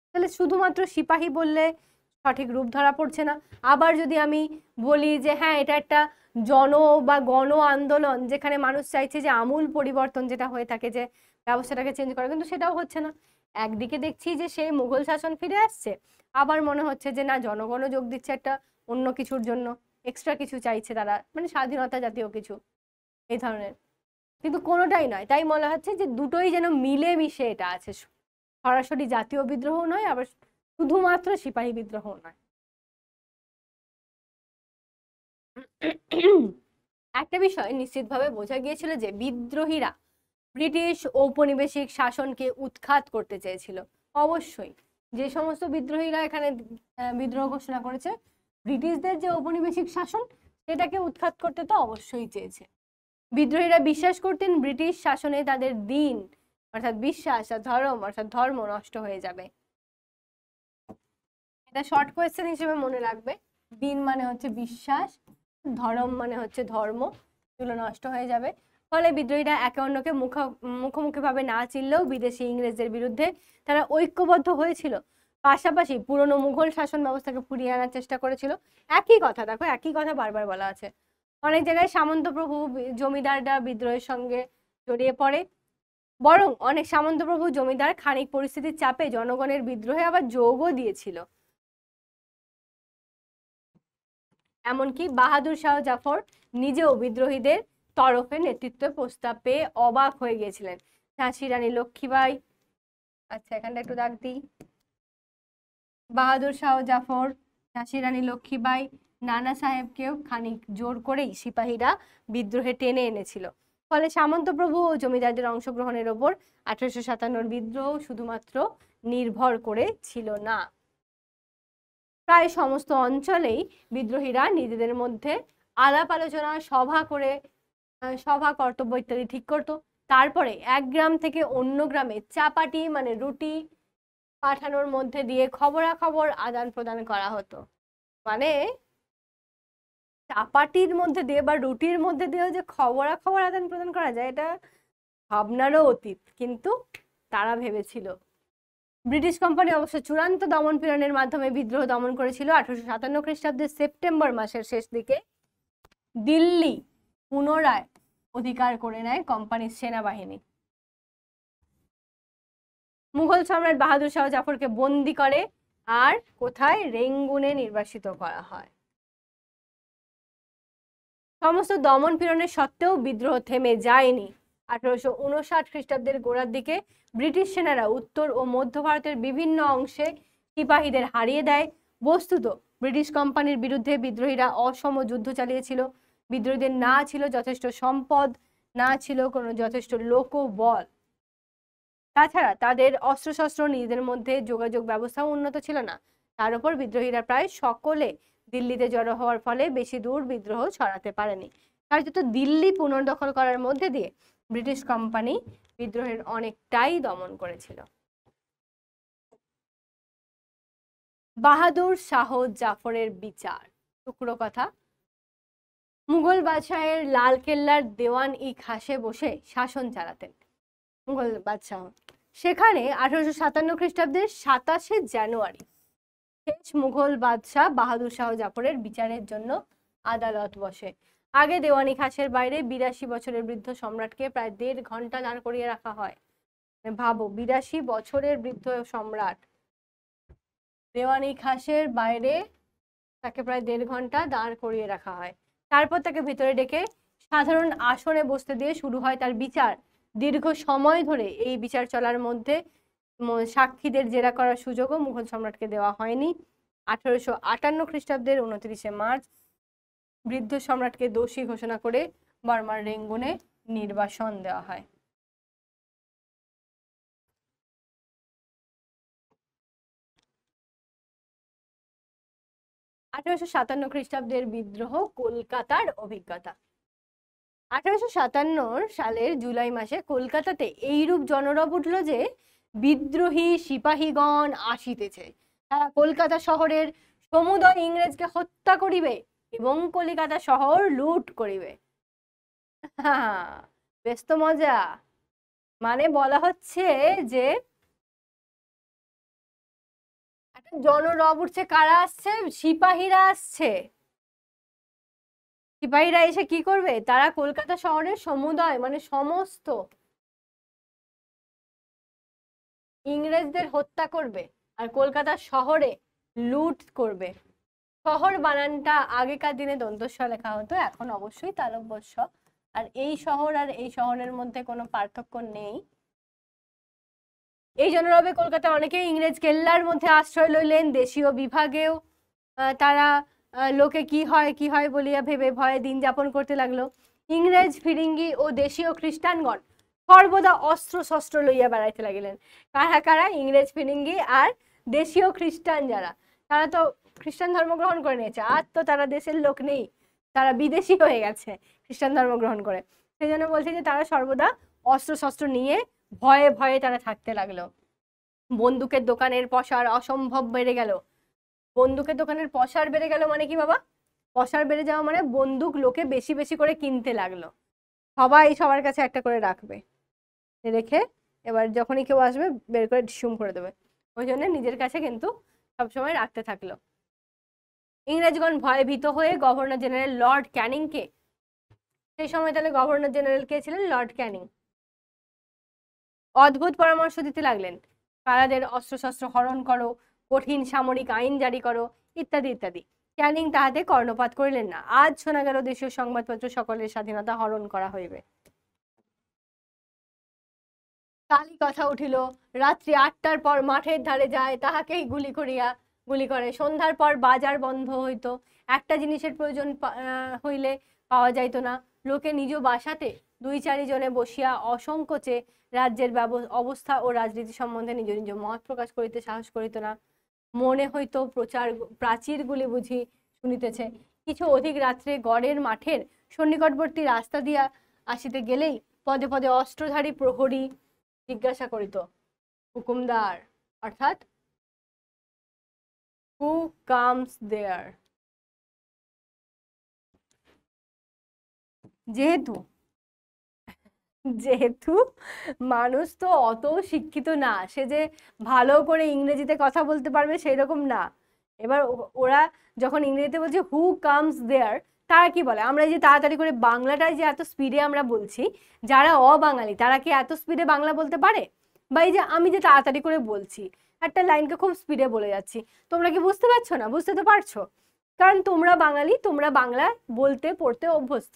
তাহলে শুধুমাত্র সিপাহী বললে সঠিক রূপ ধরা পড়ছে না। আবার যদি আমি বলি যে হ্যাঁ এটা একটা বা গণ আন্দোলন, যেখানে মানুষ চাইছে যে আমূল পরিবর্তন যেটা হয়ে থাকে, যে ব্যবস্থাটাকে চেঞ্জ করা, কিন্তু সেটাও হচ্ছে না। একদিকে দেখছি যে সেই মুঘল শাসন ফিরে আসছে, আবার মনে হচ্ছে যে না, জনগণও যোগ দিচ্ছে একটা অন্য কিছুর জন্য, এক্সট্রা কিছু চাইছে তারা, মানে স্বাধীনতা জাতীয় কিছু এই ধরনের। কিন্তু কোনোটাই নয়, তাই মনে হচ্ছে যে দুটোই যেন মিলে মিশে এটা আছে, সরাসরি জাতীয় বিদ্রোহ নয়, আবার শুধুমাত্র সিপাহী বিদ্রোহ নয়। একটা বিষয় নিশ্চিতভাবে বোঝা গিয়েছিল যে বিদ্রোহীরা ব্রিটিশ ঔপনিবেশিক শাসনকে উৎখাত করতে চেয়েছিল। অবশ্যই যে সমস্ত বিদ্রোহীরা এখানে বিদ্রোহ ঘোষণা করেছে, ব্রিটিশদের যে ঔপনিবেশিক শাসন সেটাকে উৎখাত করতে তো অবশ্যই চেয়েছে। বিদ্রোহীরা বিশ্বাস করতেন ব্রিটিশ শাসনে তাদের দিন অর্থাৎ বিশ্বাস আর ধর্ম অর্থাৎ ধর্ম নষ্ট হয়ে যাবে। এটা শর্ট কোয়েশ্চেন হিসেবে মনে রাখবে, দিন মানে হচ্ছে বিশ্বাস, ধর্ম মানে হচ্ছে ধর্ম, এগুলো নষ্ট হয়ে যাবে। ফলে বিদ্রোহীরা একে অন্যকে মুখোমুখি ভাবে না চিনলেও বিদেশি ইংরেজদের বিরুদ্ধে তারা ঐক্যবদ্ধ হয়েছিল। পাশাপাশি পুরনো মুঘল শাসন ব্যবস্থাকে ফুরিয়ে আনার চেষ্টা করেছিল। একই কথা, দেখো একই কথা বারবার বলা আছে। অনেক জায়গায় সামন্তপ্রভু জমিদাররা বিদ্রোহের সঙ্গে জড়িয়ে পড়ে, বরং অনেক সামন্তপ্রভু জমিদার খানিক পরিস্থিতির চাপে জনগণের বিদ্রোহে আবার যোগও দিয়েছিল। এমনকি বাহাদুর শাহ জাফর নিজেও বিদ্রোহীদের তরফে নেতৃত্ব প্রস্তাব পেয়ে অবাক হয়ে গিয়েছিলেন। ঝাঁসি রানী লক্ষ্মীবাই, আচ্ছা এখানটা একটু দাগ দিই, বাহাদুর শাহ জাফর, ঝাঁসি রানী লক্ষ্মীবাই, নানা সাহেবকেও খানিক জোর করেই সিপাহীরা বিদ্রোহে টেনে এনেছিল। ফলে সামন্তপ্রভু ও জমিদারদের অংশগ্রহণের ওপর 1857 বিদ্রোহ শুধুমাত্র নির্ভর করে ছিল না। প্রায় সমস্ত অঞ্চলেই বিদ্রোহীরা নিজেদের মধ্যে আলাপ আলোচনা সভা কর্তব্য ইত্যাদি ঠিক করতো। তারপরে এক গ্রাম থেকে অন্য গ্রামে চাপাটি মানে রুটি পাঠানোর মধ্যে দিয়ে খবরাখবর আদান প্রদান করা হতো। মানে চাপাটির মধ্যে দিয়ে বা রুটির মধ্যে দিয়েও যে খবরাখবর আদান প্রদান করা যায়, এটা ভাবনারও অতীত, কিন্তু তারা ভেবেছিল। ব্রিটিশ কোম্পানি অবশ্য চূড়ান্ত দমন পীড়নের মাধ্যমে বিদ্রোহ দমন করেছিল। 1857 খ্রিস্টাব্দের সেপ্টেম্বর মাসের শেষ দিকে দিল্লি পুনরায় অধিকার করে নেয় কোম্পানির সেনাবাহিনী। মুঘল সম্রাট বাহাদুর শাহ জাফরকে বন্দি করে আর কোথায়, রেঙ্গুনে নির্বাসিত করা হয়। সমস্ত দমন পীড়নের সত্ত্বেও বিদ্রোহ থেমে যায়নি। 1859 খ্রিস্টাব্দের গোড়ার দিকে ব্রিটিশ সেনারা উত্তর ও মধ্য ভারতের বিভিন্ন অংশে সিপাহীদের হারিয়ে দেয়। বস্তুত ব্রিটিশ কোম্পানির বিরুদ্ধে বিদ্রোহীরা অসম যুদ্ধ চালিয়েছিল। বিদ্রোহীদের না ছিল যথেষ্ট সম্পদ, না ছিল কোনো যথেষ্ট লোকবল, তাছাড়া তাদের অস্ত্রশস্ত্র নিজেদের মধ্যে যোগাযোগ ব্যবস্থাও উন্নত ছিল না। তার উপর বিদ্রোহীরা প্রায় সকলে দিল্লিতে জড়ো হওয়ার ফলে বেশি দূর বিদ্রোহ ছড়াতে পারেনি। কার্যত দিল্লি পুনর্দখল করার মধ্যে দিয়ে ব্রিটিশ কোম্পানি বিদ্রোহের অনেকটাই দমন করেছিল। বাহাদুর শাহ জাফরের বিচার। টুকরো কথা। মুঘল বাদশাহের লালকেল্লার দেওয়ান-ই খাসে বসে শাসন চালাতেন মুঘল বাদশাহ। সেখানে 1857 খ্রিস্টাব্দের 27শে জানুয়ারি শেষ মুঘল বাদশাহ বাহাদুর শাহ জাফরের বিচারের জন্য আদালত বসে। আগে দেওয়ানি খাসের বাইরে 82 বছরের বৃদ্ধ সম্রাটকে প্রায় 1.5 ঘন্টা দাঁড় করিয়ে রাখা হয়। ভাবো, 82 বছরের বৃদ্ধ সম্রাট, দেওয়ানি খাসের বাইরে তাকে প্রায় 1.5 ঘন্টা দাঁড় করিয়ে রাখা হয়। তারপর তাকে ভিতরে ডেকে সাধারণ আসনে বসতে দিয়ে শুরু হয় তার বিচার। দীর্ঘ সময় ধরে এই বিচার চলার মধ্যে সাক্ষীদের জেরা করার সুযোগও মুঘল সম্রাটকে দেওয়া হয়নি। 1858 খ্রিস্টাব্দের 29শে মার্চ বৃদ্ধ সম্রাটকে দোষী ঘোষণা করে বর্মার রেঙ্গুনে নির্বাসন দেওয়া হয়। আঠারোশো 57 খ্রিস্টাব্দের বিদ্রোহ, কলকাতার অভিজ্ঞতা। 1857 সালের জুলাই মাসে কলকাতাতে এইরূপ জনরব উঠল যে বিদ্রোহী সিপাহীগণ আসিতেছে। তারা কলকাতা শহরের সমুদয় ইংরেজকে হত্যা করিবে এবং কলিকাতা শহর লুট করিবে। বেশ তো মজা। মানে বলা হচ্ছে যে একটা জনরব উঠছে। কারা আসছে? সিপাহীরা আসছে। সিপাহীরা এসে কি করবে? তারা কলকাতা শহরের সমুদয় মানে সমস্ত ইংরেজদের হত্যা করবে আর কলকাতা শহরে লুট করবে। শহর বানানটা আগেকার দিনে দন্তস্ব লেখা হতো, এখন অবশ্যই তালব্যস্ব। আর এই শহর আর এই শহরের মধ্যে কোনো পার্থক্য নেই। এই জনরবে কলকাতা অনেকেই ইংরেজ কেল্লার মধ্যে আশ্রয় লইলেন। দেশীয় বিভাগেও তারা লোকে কি হয় বলিয়া ভেবে ভয়ে দিন যাপন করতে লাগলো। ইংরেজ ফিরিঙ্গি ও দেশীয় খ্রিস্টানগণ সর্বদা অস্ত্র শস্ত্র লইয়া বেড়াইতে লাগিলেন। কারা কারা? ইংরেজ ফিরিঙ্গি আর দেশীয় খ্রিস্টান যারা, তারা তো খ্রিস্টান ধর্ম গ্রহণ করে নিয়েছে। আর তো তারা দেশের লোক নেই, তারা বিদেশি হয়ে গেছে খ্রিস্টান ধর্ম গ্রহণ করে। সেই জন্য বলছে যে তারা সর্বদা অস্ত্র শস্ত্র নিয়ে ভয়ে ভয়ে তারা থাকতে লাগলো। বন্দুকের দোকানের পসার অসম্ভব বেড়ে গেল। বন্দুকের দোকানের পসার বেড়ে গেল মানে কি বাবা? পসার বেড়ে যাওয়া মানে বন্দুক লোকে বেশি বেশি করে কিনতে লাগলো। সবাই সবার কাছে একটা করে রাখবে, রেখে এবার যখনই কেউ আসবে বের করে ডিসুম করে দেবে। ওই জন্য নিজের কাছে কিন্তু সবসময় রাখতে থাকলো। ইংরেজগণ ভয়ে ভীত হয়ে গভর্নর জেনারেল লর্ড ক্যানিংকে, সেই সময় তাহলে গভর্নর জেনারেল কে ছিলেন? লর্ড ক্যানিং, অদ্ভুত পরামর্শ দিতে লাগলেন। কারাদের অস্ত্রশস্ত্র হরণ করো, কঠিন সামরিক আইন জারি করো, ইত্যাদি ইত্যাদি। ক্যানিং তাহাতে কর্ণপাত করিলেন না। আজ শোনা গেল দেশীয় সংবাদপত্র সকলের স্বাধীনতা হরণ করা হইবে। কালি কথা উঠিল, রাত্রি 8টার পর মাঠের ধারে যায় তাহাকেই গুলি করে। সন্ধ্যার পর বাজার বন্ধ হইতো। একটা জিনিসের প্রয়োজন হইলে পাওয়া যাইতো না। লোকে নিজ বাসাতে 2-4 জনে বসিয়া অসংকোচে রাজ্যের অবস্থা ও রাজনীতি সম্বন্ধে নিজ নিজ মত প্রকাশ করিতে সাহস করিত না। মনে হইতো প্রাচীরগুলি বুঝি শুনিতেছে। কিছু অধিক রাত্রে গড়ের মাঠের সন্নিকটবর্তী রাস্তা দিয়া আসিতে গেলেই পদে পদে অস্ত্রধারী প্রহরী জিজ্ঞাসা করিত, হুকুমদার, অর্থাৎ হু কামস দেয়ার। যেহেতু মানুষ তো অত শিক্ষিত না, সে যে ভালো করে ইংরেজিতে কথা বলতে পারবে সেই রকম না। এবার ওরা যখন ইংরেজিতে বলছে হু কামস দেয়ার, তারা কি বলে? আমরা এই যে তাড়াতাড়ি করে বাংলাটাই যে এত স্পিডে আমরা বলছি, যারা অবাঙালি তারা কি এত স্পিডে বাংলা বলতে পারে? বা এই যে আমি যে তাড়াতাড়ি করে বলছি, একটা লাইনকে খুব স্পিডে বলে যাচ্ছি, তোমরা কি বুঝতে পারছো না? বুঝতে তো পারছো, কারণ তোমরা বাঙালি, তোমরা বাংলা বলতে পড়তে অভ্যস্ত।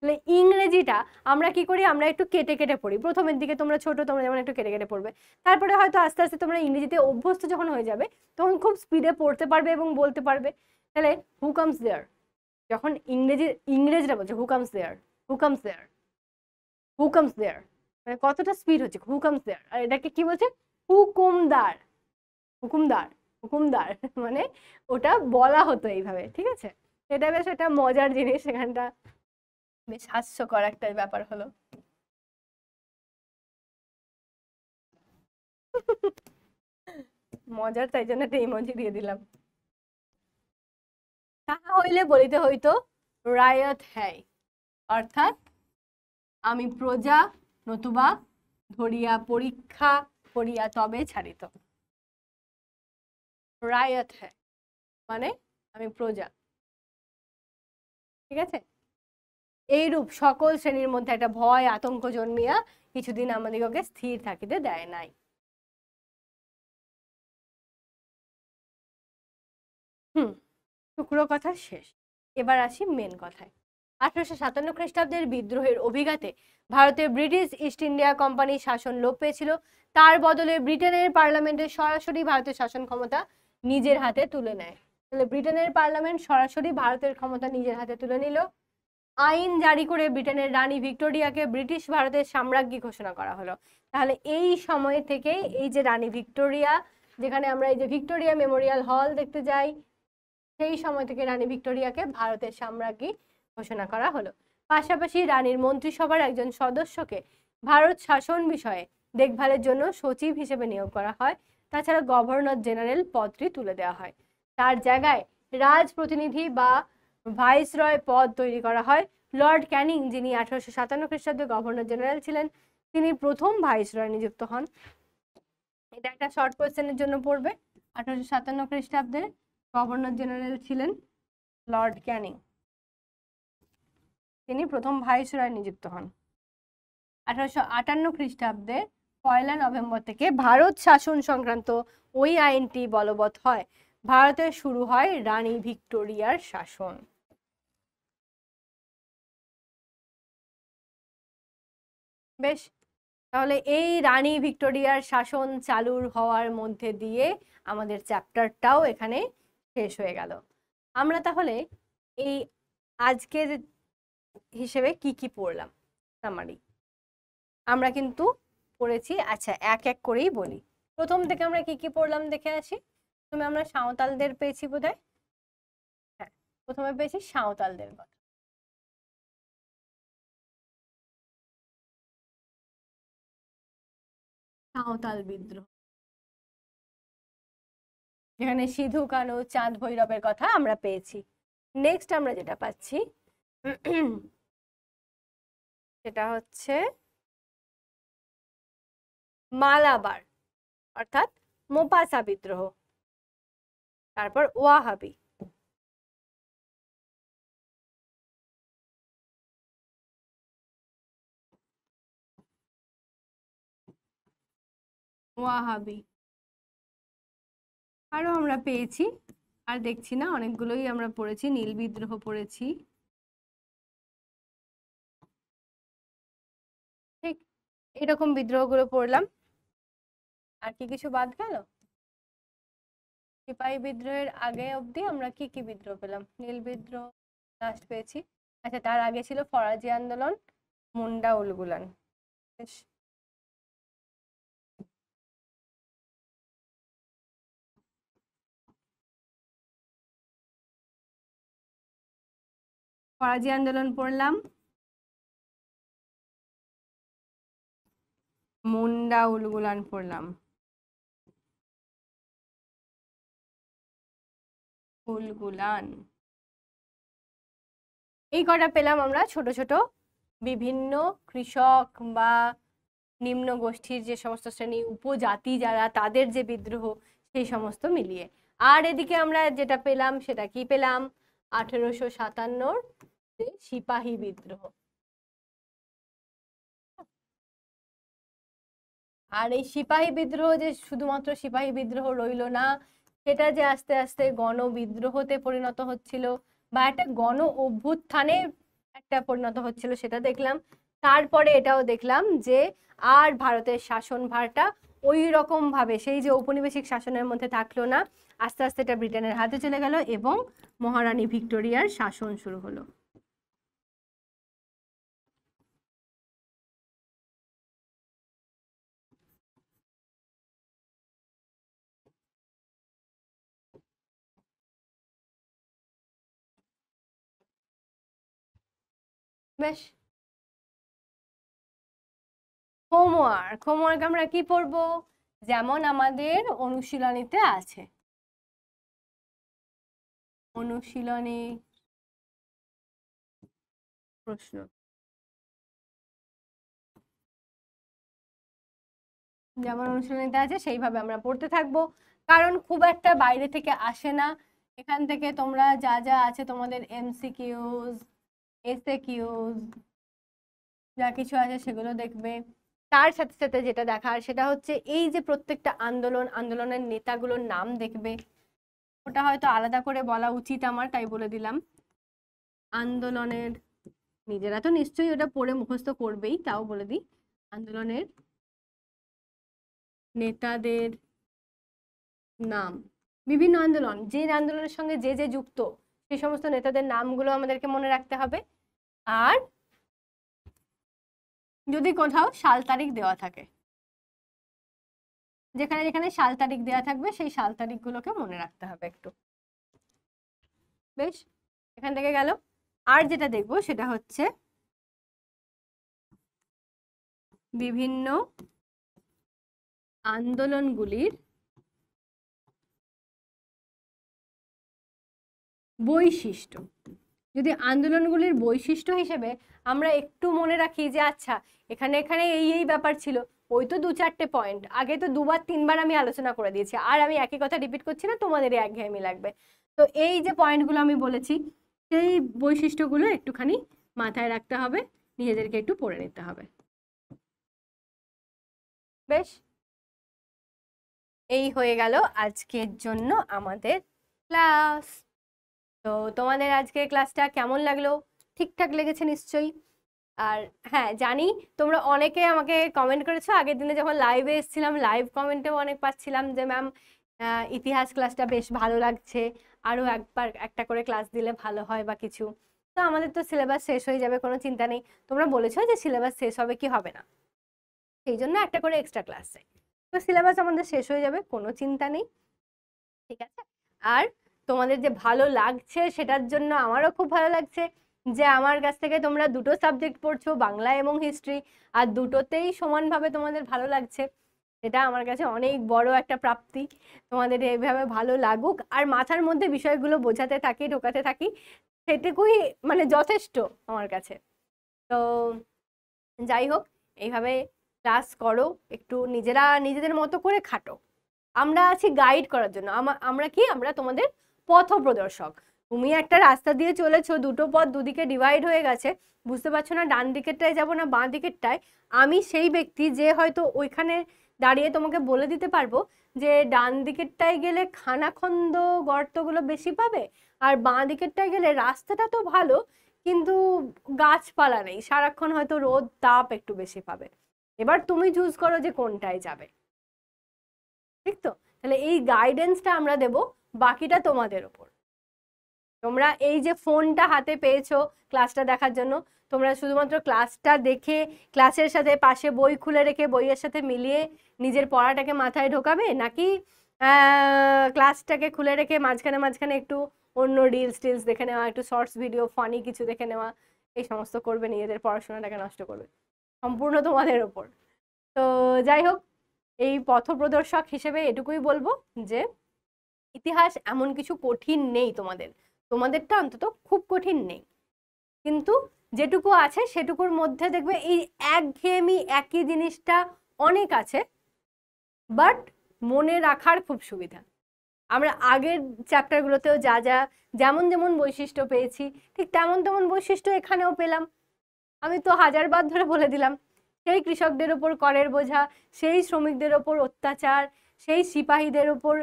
তাহলে ইংরেজিটা আমরা কি করি, আমরা একটু কেটে কেটে পড়ি। প্রথমের দিকে তোমরা ছোট, তোমরা যেমন একটু কেটে কেটে পড়বে, তারপরে হয়তো আস্তে আস্তে তোমরা ইংরেজিতে অভ্যস্ত যখন হয়ে যাবে তখন খুব স্পিডে পড়তে পারবে এবং বলতে পারবে। তাহলে হু কামস দেয়ার, যখন ইংরেজরা বলছে who comes there, who comes there, who comes there, মানে কতটা স্পিড হচ্ছে, হু কামস দেয়ার। আর এটাকে কি বলছে, হুকুমদার, হুকুমদার, হুকুমদার, মানে ওটা বলা হতো এইভাবে, ঠিক আছে। এটা বেশ একটা মজার জিনিস, এখানটা বেশ হাস্যকর একটা ব্যাপার হলো। মজার, তাই জন্য একটা ইমোজি দিয়ে দিলাম। তাহা হইলে বলিতে হইতো রায়ত হ্যায়, অর্থাৎ আমি প্রজা, নতুবা ধরিয়া পরীক্ষা করিয়া তবে ছাড়িত। রায়ত হ্যায় মানে আমি প্রজা, ঠিক আছে। এইরূপ সকল শ্রেণীর মধ্যে একটা ভয় আতঙ্ক জন্মিয়া কিছুদিন আমাদিগকে স্থির থাকিতে দেয় নাই। টুকরো কথা শেষ, এবার আসি মেন কথায়। 1857 খ্রিস্টাব্দের বিদ্রোহের অভিঘাতে ভারতে ব্রিটিশ ইস্ট ইন্ডিয়া কোম্পানির শাসন লোপ পেয়েছিল। তার বদলে ব্রিটেনের পার্লামেন্টে সরাসরি ভারতের শাসন ক্ষমতা নিজের হাতে তুলে নেয়। তাহলে ব্রিটেনের পার্লামেন্ট সরাসরি ভারতের ক্ষমতা নিজের হাতে তুলে নিল। আইন জারি করে ব্রিটেনের রানী ভিক্টোরিয়াকে ব্রিটিশ ভারতের সাম্রাজ্ঞী ঘোষণা করা হলো। তাহলে এই সময় থেকেই এই যে রানী ভিক্টোরিয়া, যেখানে আমরা এই যে ভিক্টোরিয়া মেমোরিয়াল হল দেখতে যাই, সেই সময় থেকে রানী ভিক্টোরিয়াকে ভারতের সাম্রাজ্ঞী ঘোষণা করা হলো। পাশাপাশি রানীর মন্ত্রিসভার একজন সদস্যকে ভারত শাসন বিষয়ে দেখভালের জন্য সচিব হিসেবে নিয়োগ করা হয়। তাছাড়া গভর্নর জেনারেল পদটি তুলে দেওয়া হয়। তার জায়গায় রাজ প্রতিনিধি বা ভাইসরয় পদ তৈরি করা হয়। লর্ড ক্যানিং, যিনি 1857 খ্রিস্টাব্দে গভর্নর জেনারেল ছিলেন, তিনি প্রথম ভাইসরয় নিযুক্ত হন। এটা একটা শর্ট কোয়েশ্চেনের জন্য পড়বে। 1857 খ্রিস্টাব্দে গভর্নর জেনারেল ছিলেন লর্ড ক্যানিং, তিনি প্রথম ভাইসরয় নিযুক্ত হন। 1858 খ্রিস্টাব্দে 1 নভেম্বর থেকে ভারত শাসন সংক্রান্ত ওই আইনটি বলবৎ হয়। ভারতে শুরু হয় রানী ভিক্টোরিয়ার শাসন। বেশ, তাহলে এই রানী ভিক্টোরিয়ার শাসন চালুর হওয়ার মধ্যে দিয়ে আমাদের চ্যাপ্টারটাও এখানে শেষ হয়ে গেল। আমরা তাহলে এই আজকের হিসেবে কি কি পড়লাম সামারি আমরা কিন্তু পড়েছি। আচ্ছা, এক এক করেই বলি। প্রথম থেকে আমরা কি কি পড়লাম দেখে আসি। প্রথমে আমরা সাঁওতালদের পেয়েছি বোধহয়, হ্যাঁ প্রথমে পেয়েছি সাঁওতালদের কথা। সাঁওতাল বিদ্রোহ, যেখানে সিধু কানু, চাঁদ ভৈরবের কথা আমরা পেয়েছি। নেক্সট আমরা যেটা পাচ্ছি সেটা হচ্ছে মালাবার, অর্থাৎ মোপাসা বিদ্রোহ। তারপর ওয়াহাবি, ওয়াহাবি আরো আমরা পেয়েছি, আর দেখছি না, অনেকগুলোই আমরা পড়েছি। নীল বিদ্রোহ পড়েছি, ঠিক এরকম বিদ্রোহগুলো পড়লাম। আর কি কিছু বাদ গেল? সিপাহী বিদ্রোহের আগে অবধি আমরা কি কি বিদ্রোহ পেলাম? নীল বিদ্রোহ লাস্ট পেয়েছি। আচ্ছা, তার আগে ছিল ফরাজি আন্দোলন, মুন্ডা উলগুলান। বেশ, ফরাজি আন্দোলন পড়লাম, মুন্ডা উলগুলান পড়লাম, উলগুলান, এই কটা পেলাম আমরা ছোট ছোট বিভিন্ন কৃষক বা নিম্ন গোষ্ঠীর যে সমস্ত শ্রেণী, উপজাতি যারা, তাদের যে বিদ্রোহ, সেই সমস্ত মিলিয়ে। আর এদিকে আমরা যেটা পেলাম সেটা কি পেলাম? 1857 সিপাহী বিদ্রোহ। আর এই সিপাহী বিদ্রোহ যে শুধুমাত্র সিপাহী বিদ্রোহ রইল না, সেটা যে আস্তে আস্তে গণবিদ্রোহতে পরিণত হচ্ছিল বা একটা গণ অভ্যুত্থানে একটা পরিণত হচ্ছিল সেটা দেখলাম। তারপরে এটাও দেখলাম যে আর ভারতের শাসনভারটা ওই রকম ভাবে সেই যে ঔপনিবেশিক শাসনের মধ্যে থাকলো না, আস্তে আস্তে এটা ব্রিটেনের হাতে চলে গেল এবং মহারানী ভিক্টোরিয়ার শাসন শুরু হলো। বেশ, হোমওয়ার্ক আমরা কি পড়বো? যেমন আমাদের অনুশীলনীতে আছে, অনুশীলনী প্রশ্ন, যেমন অনুশীলনীতে আছে সেইভাবে আমরা পড়তে থাকবো, কারণ খুব একটা বাইরে থেকে আসে না। এখান থেকে তোমরা যা যা আছে তোমাদের এমসিকিউজ, এসএকিউজ যা কিছু আছে সেগুলো দেখবে। তার সাথে সাথে যেটা দেখার সেটা হচ্ছে এই যে প্রত্যেকটা আন্দোলনের নেতাগুলোর নাম দেখবে। ওটা হয়তো আলাদা করে বলা উচিত আমার, তাই বলে দিলাম। আন্দোলনের, নিজেরা তো নিশ্চয়ই ওটা পড়ে মুখস্থ করবেই, তাও বলে দিই, আন্দোলনের নেতাদের নাম, বিভিন্ন আন্দোলন, যে আন্দোলনের সঙ্গে যে যে যুক্ত সেই সমস্ত নেতাদের নামগুলো আমাদেরকে মনে রাখতে হবে। আর যদি কোথাও সাল তারিখ দেওয়া থাকে, যেখানে যেখানে সাল তারিখ দেওয়া থাকবে সেই সাল তারিখগুলোকে মনে রাখতে হবে একটু। বেশ, এখান থেকে গেল। আর যেটা দেখবো সেটা হচ্ছে বিভিন্ন আন্দোলনগুলির বৈশিষ্ট্য। যদি আন্দোলনগুলির বৈশিষ্ট্য হিসেবে আমরা একটু মনে রাখি যে আচ্ছা এখানে এখানে এই এই ব্যাপার ছিল, ওই তো 2-4টে পয়েন্ট, আগে তো 2-3বার আমি আলোচনা করে দিয়েছি, আর আমি একই কথা রিপিট করছি না, তোমাদেরই একঘেয়েমি লাগবে। তো এই যে পয়েন্টগুলো আমি বলেছি সেই বৈশিষ্ট্যগুলো একটুখানি মাথায় রাখতে হবে, নিজেদেরকে একটু পড়ে নিতে হবে। বেশ, এই হয়ে গেল আজকের জন্য আমাদের ক্লাস। তো তোমাদের আজকের ক্লাসটা কেমন লাগলো? ঠিকঠাক লেগেছে নিশ্চয়ই? আর হ্যাঁ, জানি তোমরা অনেকে আমাকে কমেন্ট করেছো, আগের দিনে যখন লাইভে এসেছিলাম লাইভ কমেন্টেও অনেক পাচ্ছিলাম যে ম্যাম ইতিহাস ক্লাসটা বেশ ভালো লাগছে, আরও একবার একটা করে ক্লাস দিলে ভালো হয় বা কিছু। তো আমাদের তো সিলেবাস শেষ হয়ে যাবে, কোনো চিন্তা নেই। তোমরা বলেছো যে সিলেবাস শেষ হবে কি হবে না, সেই জন্য একটা করে এক্সট্রা ক্লাস চাই। তো সিলেবাস আমাদের শেষ হয়ে যাবে, কোনো চিন্তা নেই, ঠিক আছে? আর তোমাদের যে ভালো লাগছে সেটার জন্য আমারও খুব ভালো লাগছে যে আমার কাছ থেকে তোমরা দুটো সাবজেক্ট পড়ছো, বাংলা এবং হিস্ট্রি, আর দুটোতেই সমানভাবে তোমাদের ভালো লাগছে। এটা আমার কাছে অনেক বড় একটা প্রাপ্তি। তোমাদের এইভাবে ভালো লাগুক আর মাথার মধ্যে বিষয়গুলো বোঝাতে থাকি, ঢোকাতে থাকি, সেটুকুই মানে যথেষ্ট আমার কাছে। তো যাই হোক, এইভাবে ক্লাস করো, একটু নিজেরা নিজেদের মতো করে খাটো। আমরা আছি গাইড করার জন্য, আমরা কি, আমরা তোমাদের পথ প্রদর্শক। তুমি একটা রাস্তা দিয়ে চলেছো, দুটো পথ দুদিকে ডিভাইড হয়ে গেছে, বুঝতে পারছো না ডান দিকেরটায় যাবো না বাঁ দিকেরটায়। আমি সেই ব্যক্তি যে হয়তো ওইখানে দাঁড়িয়ে তোমাকে বলে দিতে পারবো যে ডান দিকেরটায় গেলে খানাখন্দ গর্তগুলো বেশি পাবে, আর বাঁ দিকেরটায় গেলে রাস্তাটা তো ভালো কিন্তু গাছপালা নেই, সারাক্ষণ হয়তো রোদ তাপ একটু বেশি পাবে। এবার তুমি চুজ করো যে কোনটায় যাবে, ঠিক তো? তাহলে এই গাইডেন্সটা আমরা দেব, বাকিটা তোমাদের ওপর। তোমরা এই যে ফোনটা হাতে পেয়েছো ক্লাসটা দেখার জন্য, তোমরা শুধুমাত্র ক্লাসটা দেখে ক্লাসের সাথে পাশে বই খুলে রেখে বইয়ের সাথে মিলিয়ে নিজের পড়াটাকে মাথায় ঢোকাবে, নাকি ক্লাসটাকে খুলে রেখে মাঝখানে মাঝখানে একটু অন্য রিলস টিলস দেখে নেওয়া, একটু শর্টস ভিডিও ফানি কিছু দেখে নেওয়া, এই সমস্ত করবে, নিজেদের পড়াশোনাটাকে নষ্ট করবে? সম্পূর্ণ তোমাদের ওপর। তো যাই হোক, এই পথপ্রদর্শক হিসেবে এটুকুই বলবো যে ইতিহাস এমন কিছু কঠিন নেই, তোমাদেরটা অন্তত খুব কঠিন নেই, কিন্তু যেটুকু আছে সেটুকুর মধ্যে দেখবে এই একঘেয়েমি একই জিনিসটা অনেক আছে, বাট মনে রাখার খুব সুবিধা। আমরা আগের চ্যাপ্টারগুলোতেও যা যা যেমন যেমন বৈশিষ্ট্য পেয়েছি ঠিক তেমন তেমন বৈশিষ্ট্য এখানেও পেলাম। আমি তো হাজারবার ধরে বলে দিলাম, সেই কৃষকদের ওপর করের বোঝা, সেই শ্রমিকদের ওপর অত্যাচার, সেই সিপাহীদের ওপর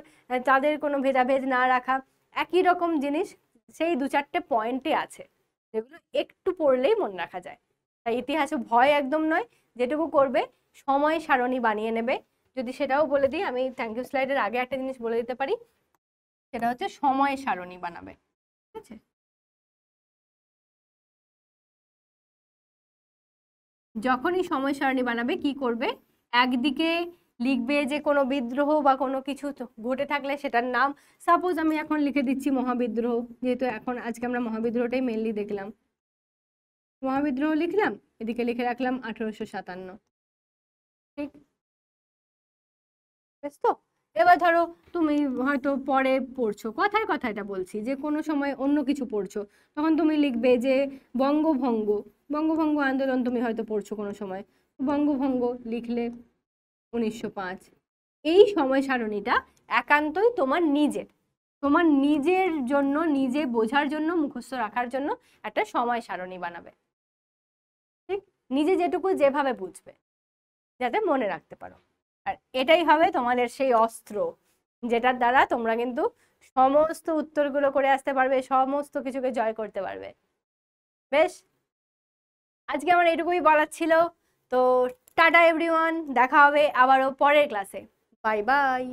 তাদের কোনো ভেদাভেদ না রাখা, একই রকম জিনিস সেই 2-4টে পয়েন্টে আছে। যেগুলো একটু পড়লেই মনে রাখা যায়। তাই ইতিহাসে ভয় একদম নয়, যেটুকু করবে সময় সারণী বানিয়ে নেবে। যদি সেটাও বলে দিই, আমি থ্যাংক ইউ স্লাইডের আগে একটা জিনিস বলে দিতে পারি, সেটা হচ্ছে সময় সারণী বানাবে। ঠিক আছে, যখনই সময় সারণী বানাবে কি করবে, একদিকে লিখবে যে কোনো বিদ্রোহ বা কোনো কিছু ঘটে থাকলে সেটার নাম, সাপোজ আমি এখন লিখে দিচ্ছি মহাবিদ্রোহ, যেহেতু এখন আজকে আমরা মহাবিদ্রোহটাই মেনলি দেখলাম, মহাবিদ্রোহ লিখলাম, এদিকে লিখে রাখলাম 1857। ঠিক, বেশ তো। এবার ধরো তুমি হয়তো পরে পড়ছো, কথায় কথায় এটা বলছি, যে কোনো সময় অন্য কিছু পড়ছো, তখন তুমি লিখবে যে বঙ্গভঙ্গ, বঙ্গভঙ্গ আন্দোলন তুমি হয়তো পড়ছো কোনো সময়, বঙ্গভঙ্গ লিখলে 1905। এই সময় সারণীটা একান্তই তোমার নিজের, তোমার নিজের জন্য, নিজে বোঝার জন্য, মুখস্থ রাখার জন্য একটা সময় সারণী বানাবে। ঠিক, নিজে যেটুকু যেভাবে বুঝবে, যাতে মনে রাখতে পারো। আর এটাই হবে তোমাদের সেই অস্ত্র, যেটার দ্বারা তোমরা কিন্তু সমস্ত উত্তরগুলো করে আসতে পারবে, সমস্ত কিছুকে জয় করতে পারবে। বেশ, আজকে আমার এটুকুই বলার ছিল। তো টাটা এভরিওয়ান, দেখা হবে আবারও পরের ক্লাসে। Bye bye.